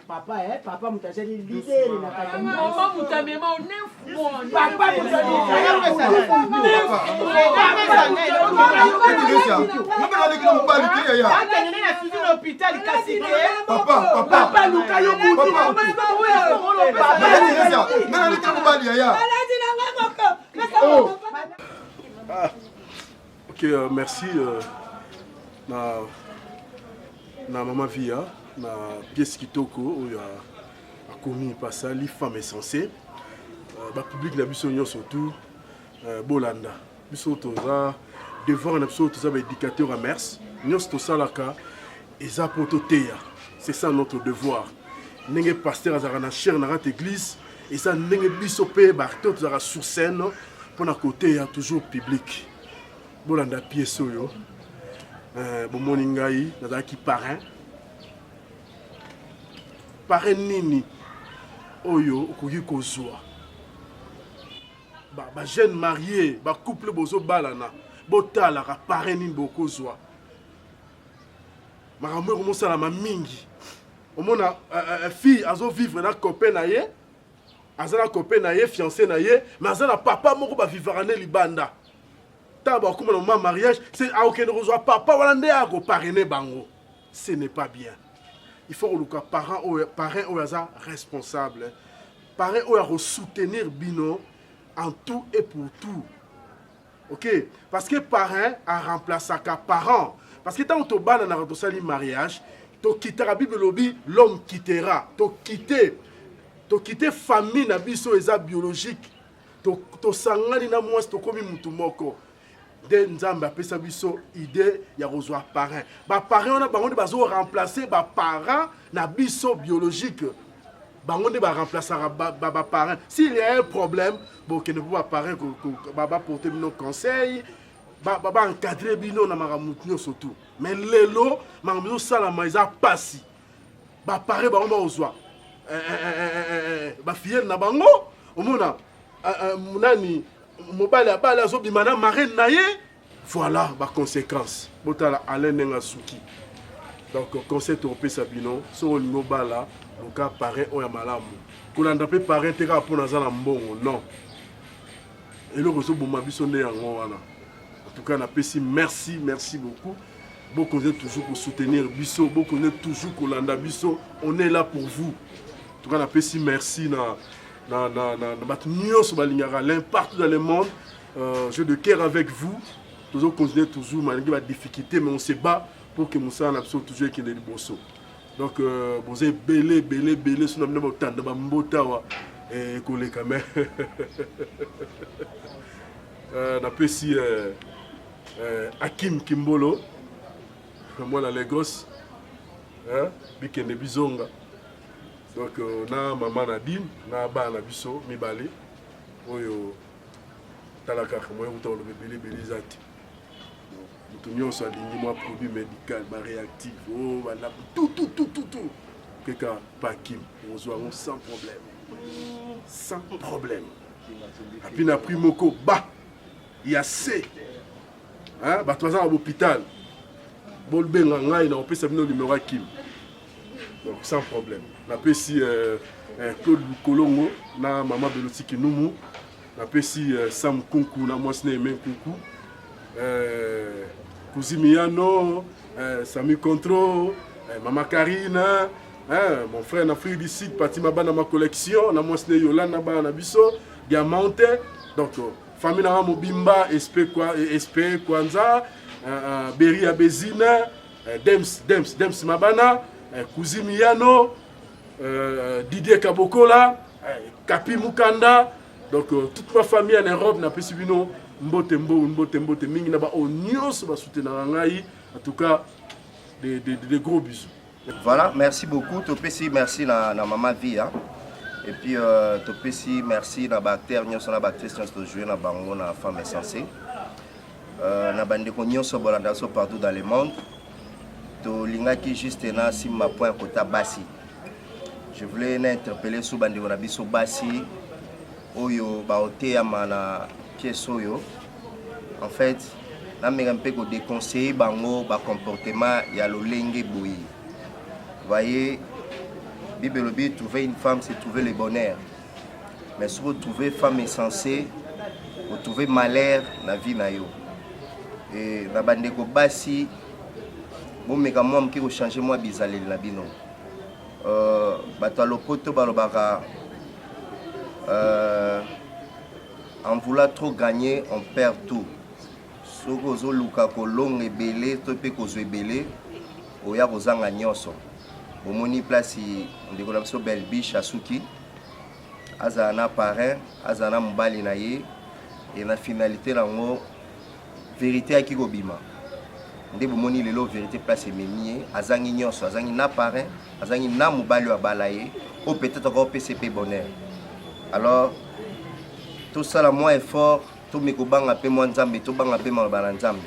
Papa, papa mutaseli leader na kata. Mama mutamema onefu. Papa mutaseli. Papa luka yo buti. Ok, merci. Na Mama Via, na pièce kitoko oyo akomi pasali femme essentielle. Ba public na biso surtout bolanda. Biso toza devoir na biso toza ba éducateur à mers. Nyos to salaka eza poto teya. C'est ça notre devoir. Ndenge pasteur azaka na chair na rat église et ça ndenge biso pe ba to toza sur scène pour na côté ya toujours public. Bolanda pièce oyo. Bomoni ngai nazalaki parrain. Parrain nini oyo okoki kozwa. Ba jeune marié, ba couple bozo balana, botala ka parrain nini bokozwa. Makambo ko mosala ma mingi. Omona fille azo vivre na copain na ye, azana copain na ye, fiancé na ye, mais azana papa moko ba vivre na libanda. Taba comme le mariage, c'est à aucun reçoit papa wala nde a ko parrainer bango. Ce n'est pas bien. Il faut que les parents soient responsables. Les parents doivent soutenir Bino en tout et pour tout. Ok? Parce que les parents ont remplacé les parents. Parce que quand tu as un mariage, tu quittes la Bible, l'homme quittera. Tu quittes la famille biologique. Tu sangani na mwasi to komi mutu moko. De nzambe apesa biso idée ya kozwa parrain. Ba parrain on a bango de bazo remplacer ba parents na biso biologique. Bango de ba remplacer ba parrain. S'il y a un problème, bon que ne peut pas parrain ba porter nos conseils, ba encadrer bino na makamutnyo surtout. Mais lelo makamutnyo sala maiza pasi. Ba parrain bango ba ozwa. Ba fiel na bango, omona munani mobile ya bala zo bimana marraine na ye. Voilà ba conséquence. Botala Alain Ngasuki. Donc conseil topé sabino so lingo bala loka parrain oya malamu. Kolanda pe parrain te ka pona za na mbongo non. Et le réseau boma biso nde yango wana. En tout cas na pesi merci beaucoup. Beaucoup êtes toujours pour soutenir biso, beaucoup êtes toujours kolanda biso. On est là pour vous. En tout cas na pesi merci na partout dans le monde, je de cœur avec vous. Toujours continuer toujours malgré la difficulté, mais on se bat pour que Moussa n'a toujours qu'il ait le bosso. Donc vous avez belé sur notre temps de Bambotawa et collé quand même. On appelle ici Hakim Kimbolo, moi la Lagos, Bikende Bizonga. Donc na maman Nadine na bana biso mibale oyo talaka moi utolo bebele belizati. Mutu nyonso alingi moi produit médical ba réactif oh voilà tout keka pakim on sans problème. Sans problème. Et puis na pris moko ba il y a C. Hein ba toi à l'hôpital. Bol benga ngai na opesa bino numéro Kim. Donc sans problème. Na pesi Claude Kolongo na maman Belotiki Numu. Na pesi Sam Kunku na Mosne Men Kunku. Kouzimiano, Sami Contro, Maman Karine, mon frère Nafri du site, Patima Ba dans ma collection, na Mosne Yolanda Ba na Biso, Diamante. Donc famille na Mobimba, SP Kwanza, Beri Abezina, Dems Mabana, Kouzimiano, Didier Kabokola, Kapi Mukanda. Donc toute ma famille en Europe n'a pas suivi mbote mingi na ba onyos ba soutenir ngai. En tout cas des gros bisous. Voilà, merci beaucoup. Topesi merci na maman vie hein. Et puis topesi merci na bactère nyonso na bactrice nyonso jouer na bango na femme insensée. Na bande ko nyonso bolanda so partout dans le monde. To lingaki juste na simma point kota basi. Je voulais interpeller sous bande ko na biso basi oyo ba otea mana pièce oyo. En fait, na megampe ko déconseiller bango ba comportement ya lolenge boyi. Voyez, Bible lobi trouver une femme c'est trouver le bonheur. Mais si vous trouvez femme insensée, vous trouvez malheur na vie na yo. Et na bande ko basi bon mega moi qui ko changer moi bizaleli na bino. Bato lopoto balobaka en voulant trop gagner, on perd tout. Si vous avez long et belé, vous belé, vous avez un nyonso. Vous avez place de belle biche à Souki. Azana parrain, Azana mbali na ye. Et la finalité, la vérité à Kigobima. Ndé vous avez la vérité place mémier. Azangi nyonso, Azangi na parrain, Azangi na mbali wa balaye. Ou peut-être encore PCP bonheur. Alors, tout ça, là, moi, est fort. Tout mes copains appellent moi Nzambe, tout bang appellent moi Nzambe.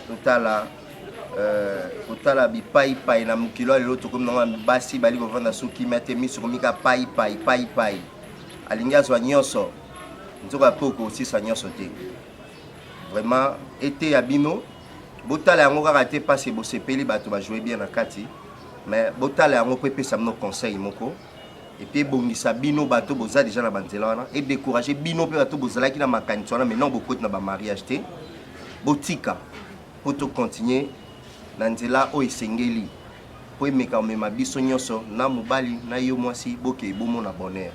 Tout ça, là, bipai, pai, na mukilo, l'autre comme non, basi, bali, go vendre souki, mette mis sur mika, pai. Alinga, soit nyonso. Nous avons beaucoup aussi, ça nyonso te. Vraiment, été à Bino, botala, on va rater pas, c'est beau, c'est peli, bah, tu vas jouer bien à Kati. Mais botala, on peut payer ça, nos conseils, moko. Et puis bongisa bino bato boza déjà na banzela et décourager bino pe bato bozala ki na makanisi wana mais non beaucoup na ba mariage te botika pour tout continuer na nzela o esengeli po emeka mema biso nyonso na mobali na yo mwasi boke bomo na bonheur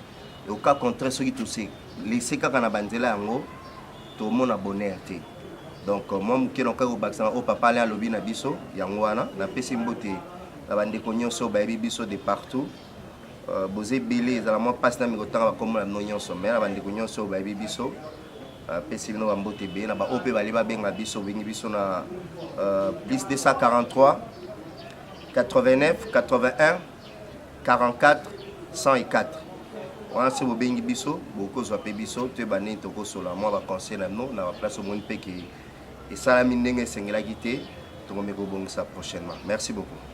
et au cas contraire soki tout c'est laisser kaka na banzela yango to mona bonheur te. Donc moi mke no ka ko baksa o papa le alobi na biso yango wana na pesi mbote na bande ko nyonso ba biso de partout. Bosé belé za la moi passe na mi kotanga comme la nonyon sommet na bande ko nyonso ba biso pesi no bambote be na ba opé ba leba benga biso bengi biso na plus 243 89 81 44 104. Wana se bo bengi biso boko zo pe biso te bane to ko sola moi ba conseil na no na place au monde pe ki et ça la mindenge sengela kité to me ko bongisa prochainement. Merci beaucoup.